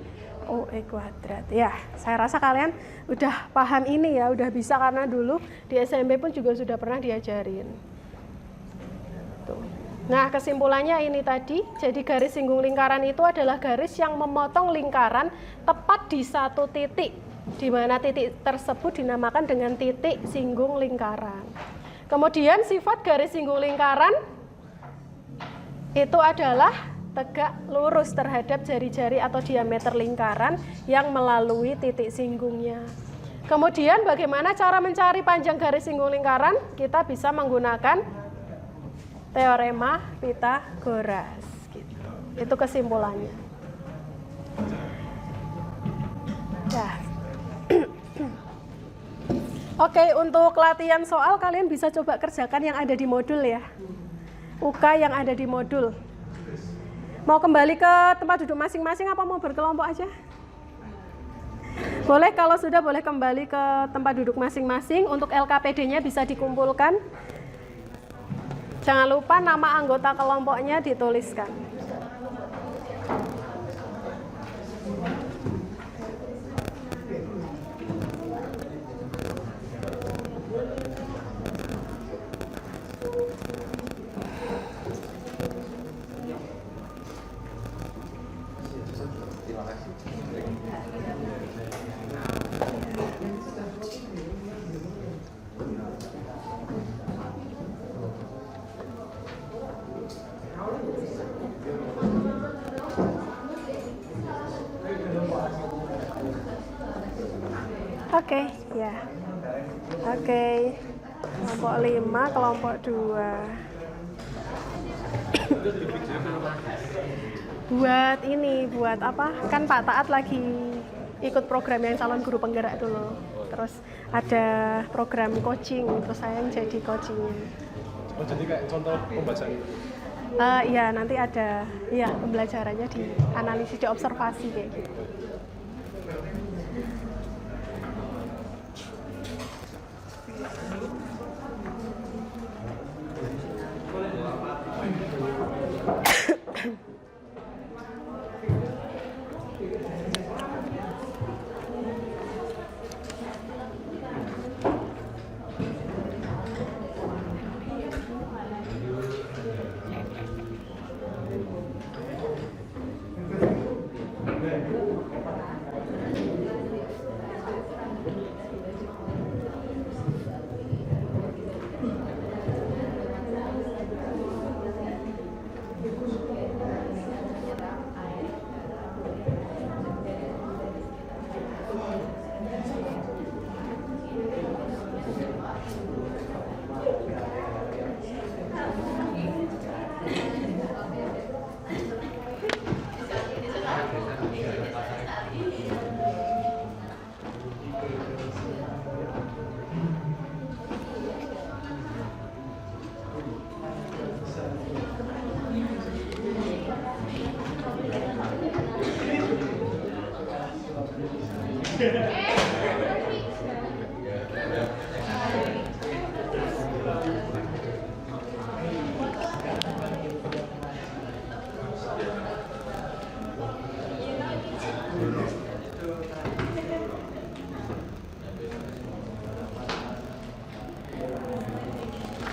OE kuadrat. Ya, saya rasa kalian udah paham ini ya, udah bisa karena dulu di SMP pun juga sudah pernah diajarin. Tuh. Nah, kesimpulannya ini tadi, jadi garis singgung lingkaran itu adalah garis yang memotong lingkaran tepat di satu titik, di mana titik tersebut dinamakan dengan titik singgung lingkaran. Kemudian sifat garis singgung lingkaran itu adalah tegak lurus terhadap jari-jari atau diameter lingkaran yang melalui titik singgungnya. Kemudian bagaimana cara mencari panjang garis singgung lingkaran? Kita bisa menggunakan teorema Pythagoras. Gitu. Itu kesimpulannya. Ya. Oke, untuk latihan soal kalian bisa coba kerjakan yang ada di modul ya. UK yang ada di modul. Mau kembali ke tempat duduk masing-masing apa mau berkelompok aja? Boleh, kalau sudah boleh kembali ke tempat duduk masing-masing. Untuk LKPD-nya bisa dikumpulkan. Jangan lupa nama anggota kelompoknya dituliskan. Oke, ya. Oke. Kelompok 5, kelompok 2. Buat ini, buat apa? Kan Pak Taat lagi ikut program yang calon guru penggerak dulu. Terus ada program coaching, terus saya yang jadi coachingnya. Oh, jadi kayak contoh pembacaan? Iya, nanti ada ya pembelajarannya di analisis, di observasi kayak gitu.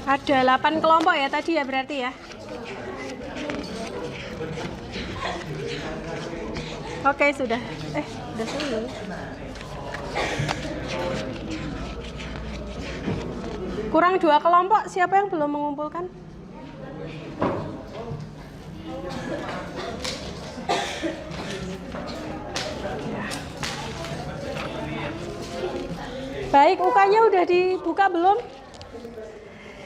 Ada 8 kelompok ya tadi ya berarti ya. Oke, sudah. Udah selesai. Kurang 2 kelompok, siapa yang belum mengumpulkan? Baik, UK-nya udah dibuka belum?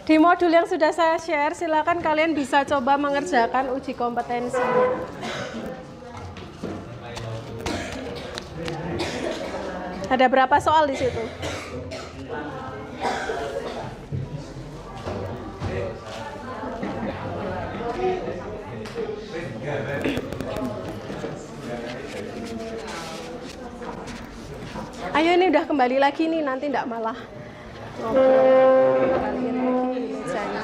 Di modul yang sudah saya share, silakan kalian bisa coba mengerjakan uji kompetensinya. Ada berapa soal di situ? Ayo ini udah kembali lagi nih, nanti enggak malah ngobrol. Kembali lagi mejanya.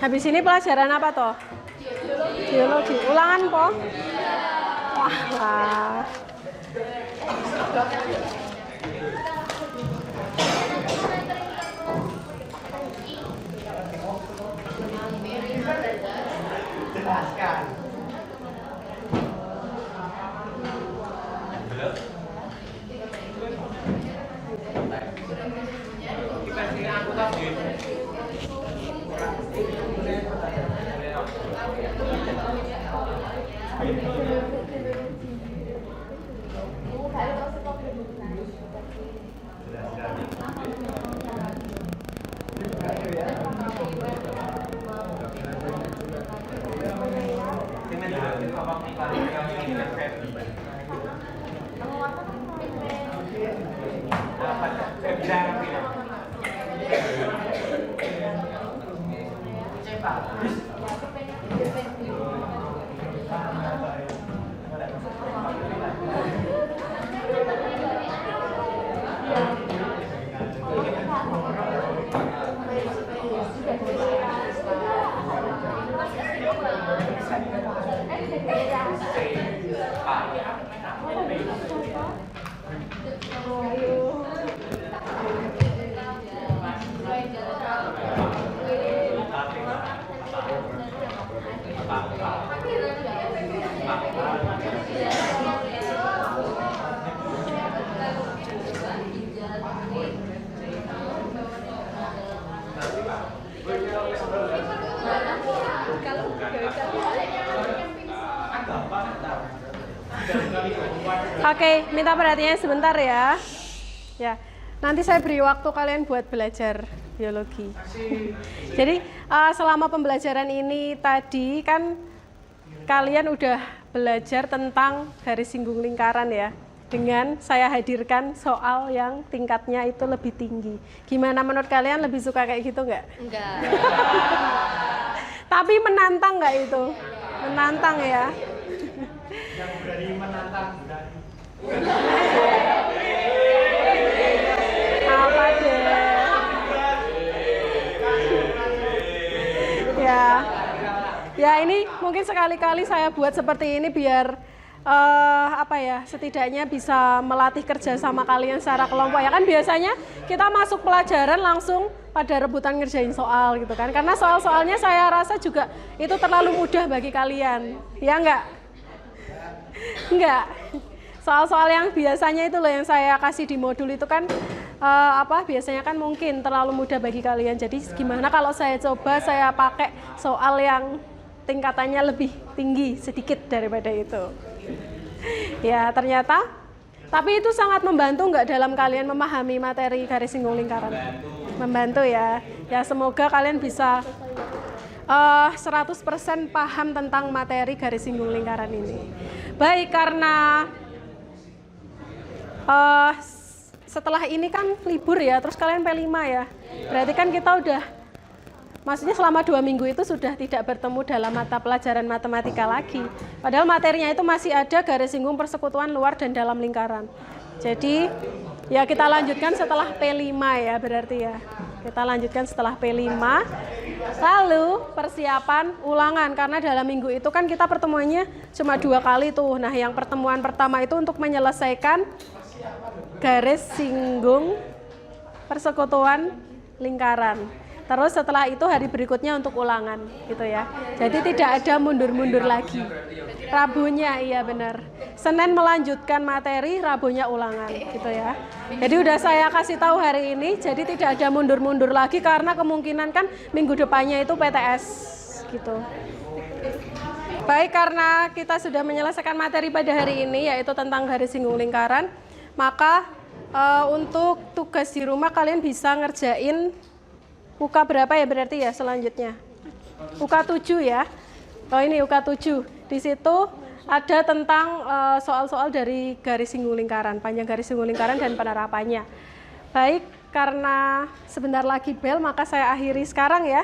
Habis ini pelajaran apa toh? Biologi. Ulangan po? Wah. Oke, minta perhatiannya sebentar ya. Ya, nanti saya beri waktu kalian buat belajar biologi. Jadi selama pembelajaran ini tadi kan kalian udah belajar tentang garis singgung lingkaran ya. Dengan saya hadirkan soal yang tingkatnya itu lebih tinggi. Gimana menurut kalian, lebih suka kayak gitu nggak? Enggak. Tapi menantang nggak itu? Menantang ya. Yang berani menantang berani. Apa deh? Ya ini mungkin sekali-kali saya buat seperti ini biar setidaknya bisa melatih kerja sama kalian secara kelompok ya kan. Biasanya kita masuk pelajaran langsung pada rebutan ngerjain soal gitu kan, karena soal-soalnya saya rasa juga itu terlalu mudah bagi kalian, ya enggak? Soal-soal yang biasanya itu loh yang saya kasih di modul itu kan biasanya kan mungkin terlalu mudah bagi kalian. Jadi gimana kalau saya coba saya pakai soal yang tingkatannya lebih tinggi sedikit daripada itu. Ya ternyata, tapi itu sangat membantu nggak dalam kalian memahami materi garis singgung lingkaran? Membantu ya. Ya semoga kalian bisa 100% paham tentang materi garis singgung lingkaran ini. Baik, karena setelah ini kan libur ya, terus kalian P5 ya. Berarti kan kita udah, maksudnya selama 2 minggu itu sudah tidak bertemu dalam mata pelajaran matematika lagi. Padahal materinya itu masih ada garis singgung persekutuan luar dan dalam lingkaran. Jadi ya kita lanjutkan setelah P5 ya berarti ya. Kita lanjutkan setelah P5. Lalu persiapan ulangan, karena dalam minggu itu kan kita pertemuannya cuma 2 kali tuh. Nah yang pertemuan pertama itu untuk menyelesaikan garis singgung persekutuan lingkaran. Terus setelah itu hari berikutnya untuk ulangan gitu ya. Jadi tidak ada mundur-mundur lagi. Rabunya iya benar. Senin melanjutkan materi, Rabunya ulangan gitu ya. Jadi udah saya kasih tahu hari ini, jadi tidak ada mundur-mundur lagi karena kemungkinan kan minggu depannya itu PTS gitu. Baik, karena kita sudah menyelesaikan materi pada hari ini yaitu tentang garis singgung lingkaran, maka untuk tugas di rumah kalian bisa ngerjain UK berapa ya berarti ya selanjutnya? UK 7 ya. Oh ini UK 7. Di situ ada tentang soal-soal dari garis singgung lingkaran, panjang garis singgung lingkaran dan penerapannya. Baik, karena sebentar lagi bel, maka saya akhiri sekarang ya.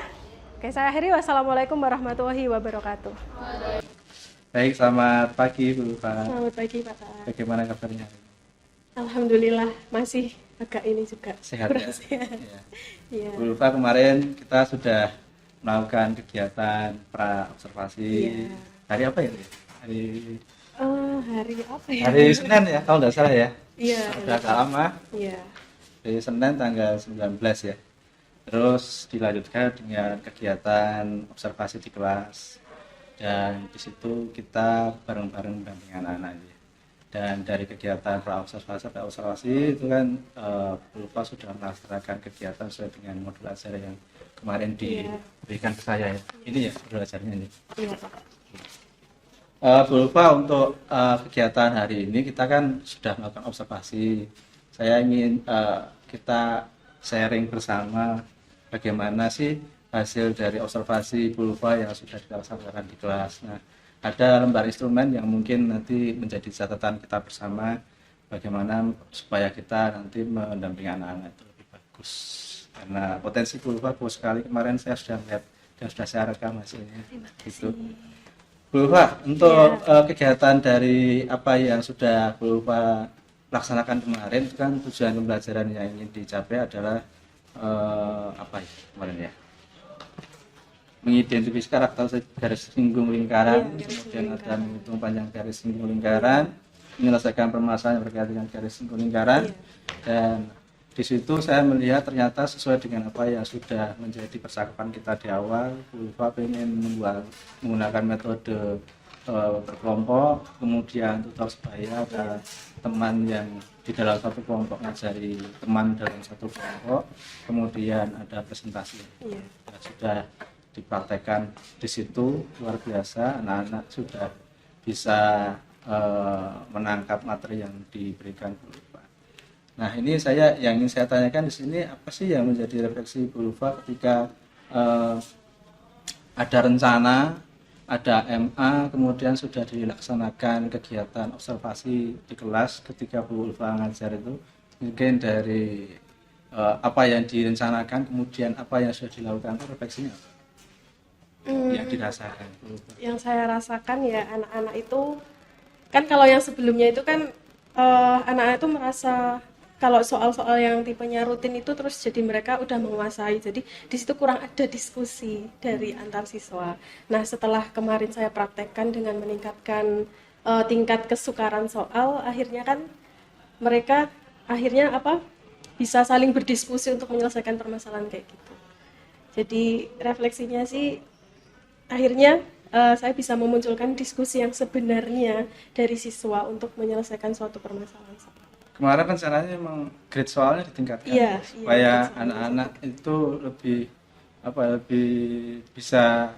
Oke, saya akhiri. Wassalamualaikum warahmatullahi wabarakatuh. Baik, selamat pagi Bu Pak. Selamat pagi Pak. Bagaimana kabarnya? Alhamdulillah masih agak ini juga. Sehat ya? Ya. Bu Lufa, kemarin kita sudah melakukan kegiatan pra observasi Iya. hari apa ya? Hari Hari apa ya? hari Senin ya, kalau nggak salah ya. Iya. Udah agak lama. Iya. Hari Senin tanggal 19 ya. Terus dilanjutkan dengan kegiatan observasi di kelas. Dan di situ kita bareng-bareng mendampingi anak-anak ya. Dan dari kegiatan pra observasi itu kan Bulva sudah melaksanakan kegiatan sesuai dengan modul ajar yang kemarin diberikan ke saya ya. Ini ya modul ajarnya ini. Iya, Pak. Bulva untuk kegiatan hari ini kita kan sudah melakukan observasi. Saya ingin kita sharing bersama bagaimana sih hasil dari observasi Bulva yang sudah dilaksanakan di kelas. Nah, ada lembar instrumen yang mungkin nanti menjadi catatan kita bersama bagaimana supaya kita nanti mendampingi anak-anak itu lebih bagus. Karena potensi Bulva bagus sekali, kemarin saya sudah lihat dan sudah saya rekam hasilnya. Gitu. Bulva, untuk kegiatan dari apa yang sudah Bulva laksanakan kemarin, itu kan tujuan pembelajaran yang ingin dicapai adalah apa ya kemarin ya? Mengidentifikasi karakter garis singgung lingkaran, kemudian ada menghitung panjang garis singgung lingkaran, menyelesaikan permasalahan yang berkaitan dengan garis singgung lingkaran, dan di situ saya melihat ternyata sesuai dengan apa yang sudah menjadi percakapan kita di awal. Bulva ingin menggunakan metode berkelompok, kemudian tutor sebaya, ada teman yang di dalam satu kelompok ngajari teman dalam satu kelompok, kemudian ada presentasi. Dan sudah dipraktekkan di situ, luar biasa, anak-anak sudah bisa menangkap materi yang diberikan Bulva. Nah, ini yang ingin saya tanyakan di sini, apa sih yang menjadi refleksi Bulva ketika ada rencana, ada MA, kemudian sudah dilaksanakan kegiatan observasi di kelas ketika Bulva ngajar itu, mungkin dari apa yang direncanakan, kemudian apa yang sudah dilakukan, itu refleksinya apa? Yang dirasakan Bulva. Yang saya rasakan ya anak-anak itu kan kalau yang sebelumnya itu kan anak-anak itu merasa kalau soal-soal yang tipenya rutin itu terus jadi mereka udah menguasai, jadi di situ kurang ada diskusi dari antar siswa. Nah, setelah kemarin saya praktekkan dengan meningkatkan tingkat kesukaran soal, akhirnya kan mereka akhirnya bisa saling berdiskusi untuk menyelesaikan permasalahan kayak gitu. Jadi refleksinya sih akhirnya saya bisa memunculkan diskusi yang sebenarnya dari siswa untuk menyelesaikan suatu permasalahan. Kemarin rencananya memang grade soalnya ditingkatkan supaya anak-anak itu lebih bisa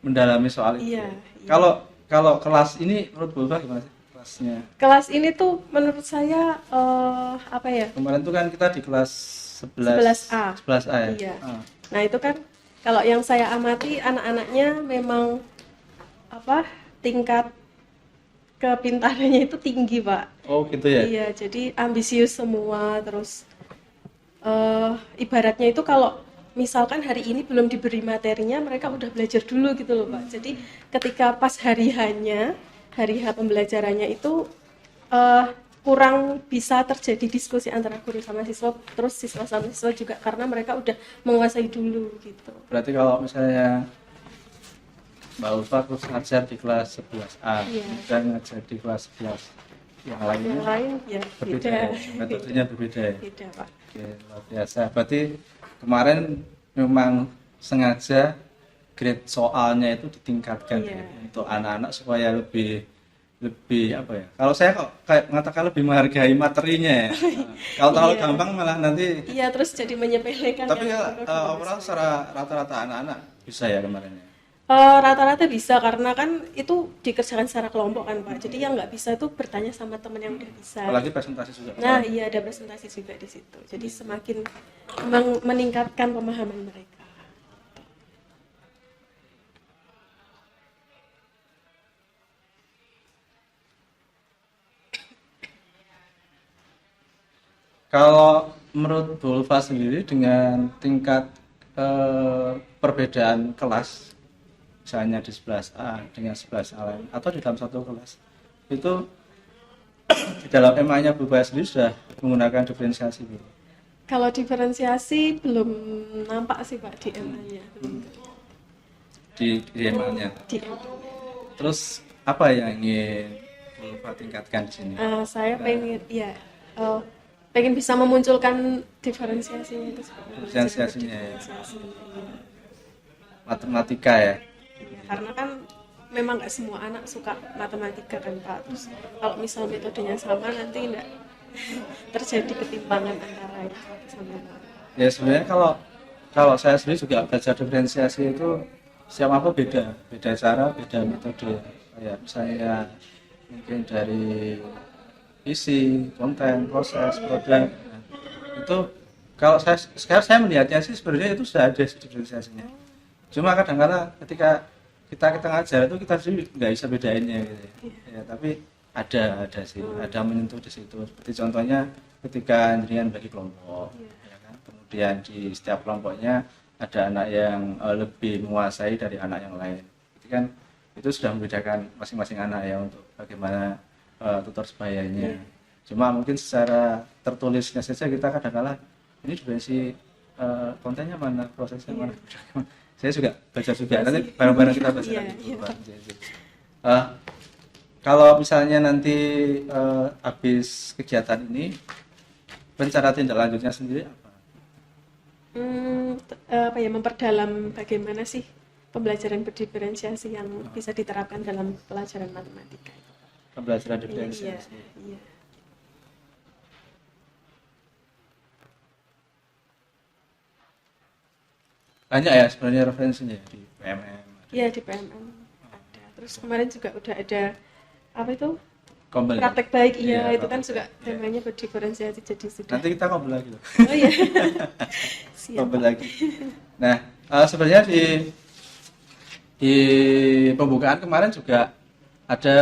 mendalami soal itu. Kalau kelas ini menurut Bulva gimana sih kelasnya? Kelas ini tuh menurut saya Kemarin tuh kan kita di kelas 11A. 11A ya. Iya. Nah, itu kan kalau yang saya amati anak-anaknya memang tingkat kepintarannya itu tinggi, Pak. Oh, gitu ya? Iya, jadi ambisius semua. Terus ibaratnya itu kalau misalkan hari ini belum diberi materinya, mereka udah belajar dulu gitu loh, Pak. Jadi ketika pas hari H pembelajarannya itu kurang bisa terjadi diskusi antara guru sama siswa, terus siswa sama siswa juga karena mereka udah menguasai dulu gitu. Berarti kalau misalnya Mbak Ulfa terus ngajar di kelas 11A dan ngajar di kelas 11 yang lain ya berbeda, metodenya berbeda ya? Beda, Pak. Oke, luar biasa. Berarti kemarin memang sengaja grade soalnya itu ditingkatkan ya, untuk anak-anak supaya lebih kalau saya kok kayak mengatakan lebih menghargai materinya ya. Kalau terlalu gampang malah nanti terus jadi menyepelekan. Tapi overall secara rata-rata anak-anak bisa ya kemarin ya? Rata-rata bisa karena kan itu dikerjakan secara kelompok kan, Pak. Jadi yang nggak bisa itu bertanya sama teman yang udah bisa. Apalagi presentasi juga. Nah, iya ada presentasi juga di situ. Jadi semakin meningkatkan pemahaman mereka. Kalau menurut Bu Ulfa sendiri dengan tingkat perbedaan kelas, misalnya di 11A dengan 11A lain, atau di dalam satu kelas, itu di dalam MA-nya Bu Ulfa sendiri sudah menggunakan diferensiasi Bu? Kalau diferensiasi belum nampak sih Pak di MA-nya. Di DMA-nya. Di MA. Terus apa yang ingin Bu Ulfa tingkatkan di sini? Saya pengen bisa memunculkan diferensiasinya itu. Diferensiasinya ya. Matematika ya. Iya, karena kan memang nggak semua anak suka matematika kan Pak. Terus kalau misal metodenya sama nanti enggak terjadi ketimpangan antara itu sama lain. Ya sebenarnya kalau saya sendiri juga belajar diferensiasi itu setiap apa beda cara, beda metode. Kayak misalnya mungkin dari isi, konten, proses, produk. Nah, itu kalau saya melihatnya sih sebenarnya itu sudah ada diferensiasinya. Cuma kadang-kadang ketika kita ngajar itu kita sendiri nggak bisa bedainnya gitu ya. Tapi ada sih, ada menyentuh di situ. Seperti contohnya ketika jenengan bagi kelompok, ya kan? Kemudian di setiap kelompoknya ada anak yang lebih menguasai dari anak yang lain. Itu kan itu sudah membedakan masing-masing anak ya untuk bagaimana tutor sebayanya. Cuma mungkin secara tertulisnya saja kita kadang-kadang ini dimensi kontennya mana, prosesnya mana. Saya juga baca juga, nanti bareng-bareng kita baca lagi. Kalau misalnya nanti habis kegiatan ini, rencana tindak lanjutnya sendiri apa? Memperdalam bagaimana sih pembelajaran berdiferensiasi yang bisa diterapkan dalam pelajaran matematika. Pembelajaran diferensiasi. Iya. Banyak ya sebenarnya referensinya di PMM. Iya di PMM ada. Terus kemarin juga udah ada apa itu? Kombel. Praktek baik, itu kan juga temanya berdiferensiasi jadi sudah. Nanti kita kombel lagi loh. Oh iya. Kombel lagi. Nah, sebenarnya di pembukaan kemarin juga ada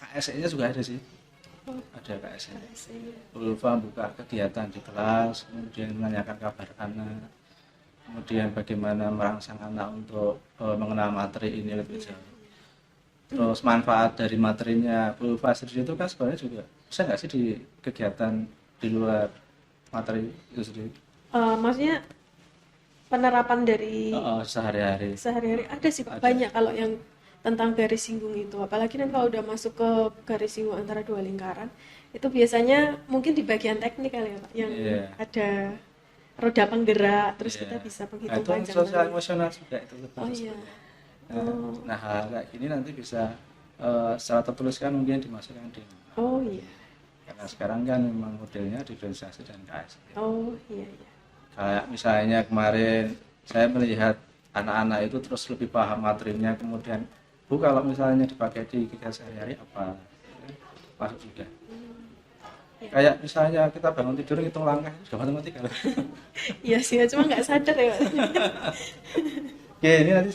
KSE-nya juga ada sih. Ada KSE. Bu Ulfa buka kegiatan di kelas, kemudian menanyakan kabar anak, kemudian bagaimana merangsang anak untuk mengenal materi ini lebih jauh. Terus manfaat dari materinya Bu Ulfa sendiri itu kan sebenarnya juga bisa nggak sih di kegiatan di luar materi itu sendiri? Maksudnya penerapan dari sehari-hari ada sih Pak, banyak kalau yang tentang garis singgung itu, apalagi kan kalau udah masuk ke garis singgung antara dua lingkaran itu biasanya mungkin di bagian teknik kali ya Pak, yang ada roda penggerak, terus kita bisa menghitung panjang. Itu sosial emosional juga itu. Nah hal kayak gini nanti bisa secara tertulis kan mungkin dimasukkan di. Oh iya. Karena sekarang kan memang modelnya diferensiasi dan KSE. Oh iya. Kayak misalnya kemarin saya melihat anak-anak itu terus lebih paham materinya, kemudian Bu kalau misalnya dipakai di kegiatan sehari-hari apa masuk juga. Kayak misalnya kita bangun tidur ngitung langkah sudah matematika. Iya sih, cuma nggak sadar ya. Oke, ini nanti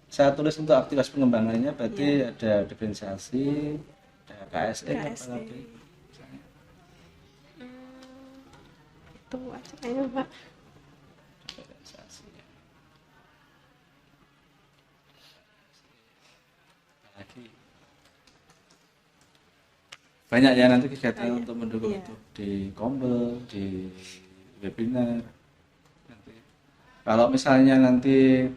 saya tulis untuk aktivitas pengembangannya, berarti ada diferensiasi, ada KSE. Apa lagi? Itu aja kayaknya Pak. Diferensiasi. Lagi. Banyak ya nanti kegiatan untuk mendukung itu di kombel, di webinar. Nanti. Kalau misalnya nanti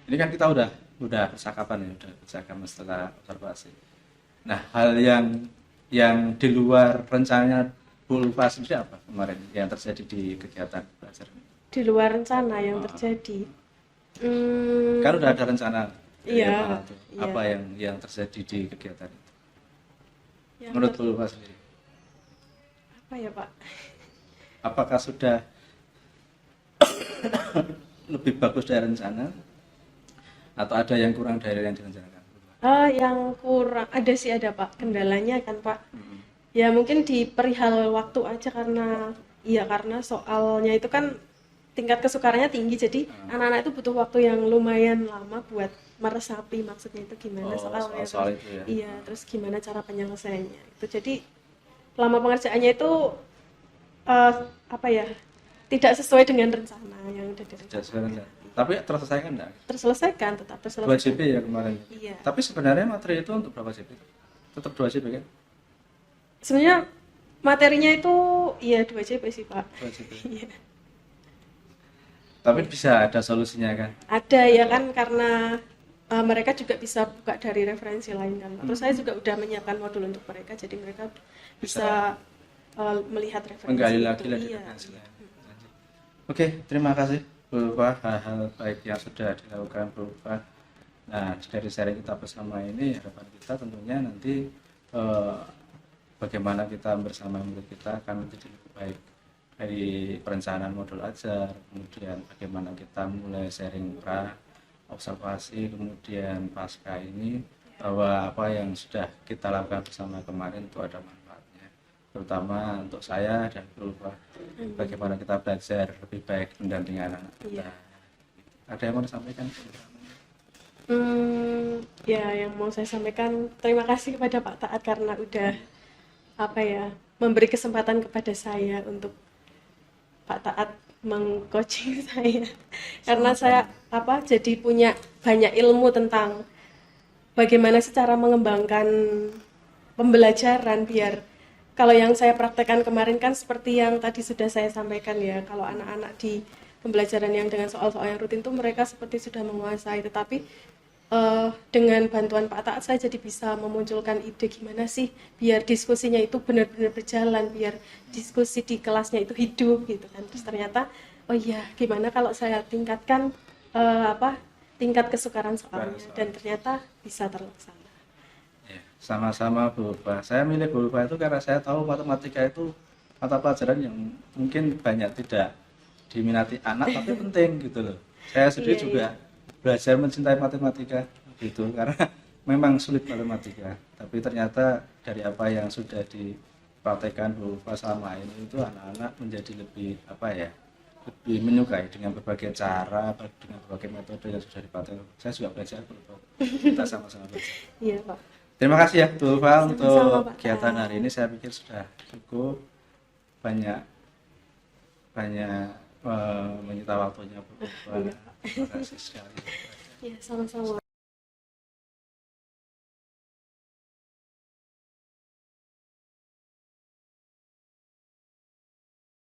ini kan kita udah percakapan ya, udah percakapan setelah observasi. Nah, hal yang di luar rencana Bu Ulfa sendiri apa kemarin yang terjadi di kegiatan belajar? Di luar rencana yang terjadi. Kan udah ada rencana. Iya. Apa yang terjadi di kegiatan itu? Menurut Bu Ulfa sendiri? Apa ya Pak? Apakah sudah lebih bagus dari rencana atau ada yang kurang dari yang direncanakan? Yang kurang ada Pak, kendalanya kan Pak. Ya mungkin di perihal waktu aja karena soalnya itu kan tingkat kesukarannya tinggi, jadi anak-anak itu butuh waktu yang lumayan lama buat meresapi maksudnya itu gimana soalnya. Soal itu ya. Iya, terus gimana cara penyelesaiannya. Itu jadi lama pengerjaannya itu tidak sesuai dengan rencana yang udah direncanakan. Tapi terselesaikan enggak? Terselesaikan, tetap 2 terselesaikan. JP ya kemarin. Iya. Tapi sebenarnya materi itu untuk berapa JP? Tetap 2 JP kan? Sebenarnya materinya itu iya 2 JP sih Pak. 2 JP. Iya. Tapi bisa ada solusinya kan? Ada ya kan, karena mereka juga bisa buka dari referensi lain kan. Terus saya juga udah menyiapkan modul untuk mereka, jadi mereka bisa melihat referensi menggali itu. lagi Iya. referensi lain. Oke, terima kasih Bu Ulfa, hal-hal baik yang sudah dilakukan Bu Ulfa. Nah, dari sharing kita bersama ini, harapan kita tentunya nanti bagaimana kita bersama murid kita akan menjadi lebih baik dari perencanaan modul ajar, kemudian bagaimana kita mulai sharing pra, observasi, kemudian pasca ini, bahwa apa yang sudah kita lakukan bersama kemarin itu ada manfaatnya, terutama untuk saya dan Bu Ulfa, bagaimana kita belajar lebih baik mendampingi anak-anak kita. Ada yang mau disampaikan? Ya, yang mau saya sampaikan terima kasih kepada Pak Taat karena udah memberi kesempatan kepada saya untuk Pak Taat mengcoaching saya. Karena saya jadi punya banyak ilmu tentang bagaimana sih cara mengembangkan pembelajaran, biar kalau yang saya praktekkan kemarin kan seperti yang tadi sudah saya sampaikan ya, kalau anak-anak di pembelajaran yang dengan soal-soal yang rutin itu mereka seperti sudah menguasai, tetapi dengan bantuan Pak Taat saya jadi bisa memunculkan ide gimana sih biar diskusinya itu benar-benar berjalan, biar diskusi di kelasnya itu hidup gitu kan. Terus ternyata oh iya, gimana kalau saya tingkatkan tingkat kesukaran soalnya, dan ternyata bisa terlaksana. Ya, sama-sama Bu Ulfa. Saya milih Bu Ulfa itu karena saya tahu matematika itu mata pelajaran yang mungkin banyak tidak diminati anak tapi penting gitu loh. Saya sendiri juga belajar mencintai matematika gitu karena memang sulit matematika, tapi ternyata dari apa yang sudah dipraktekkan Bu Ulfa selama ini itu anak-anak menjadi lebih lebih menyukai dengan berbagai cara, dengan berbagai metode yang sudah dipraktekkan. Saya juga belajar Bu Ulfa. Kita sama-sama belajar. Iya Pak. Terima kasih ya Bu Ulfa untuk Pak kegiatan hari ini. Saya pikir sudah cukup banyak menyita waktunya Bu Ulfa. Terima kasih sekali. Ya, sama-sama.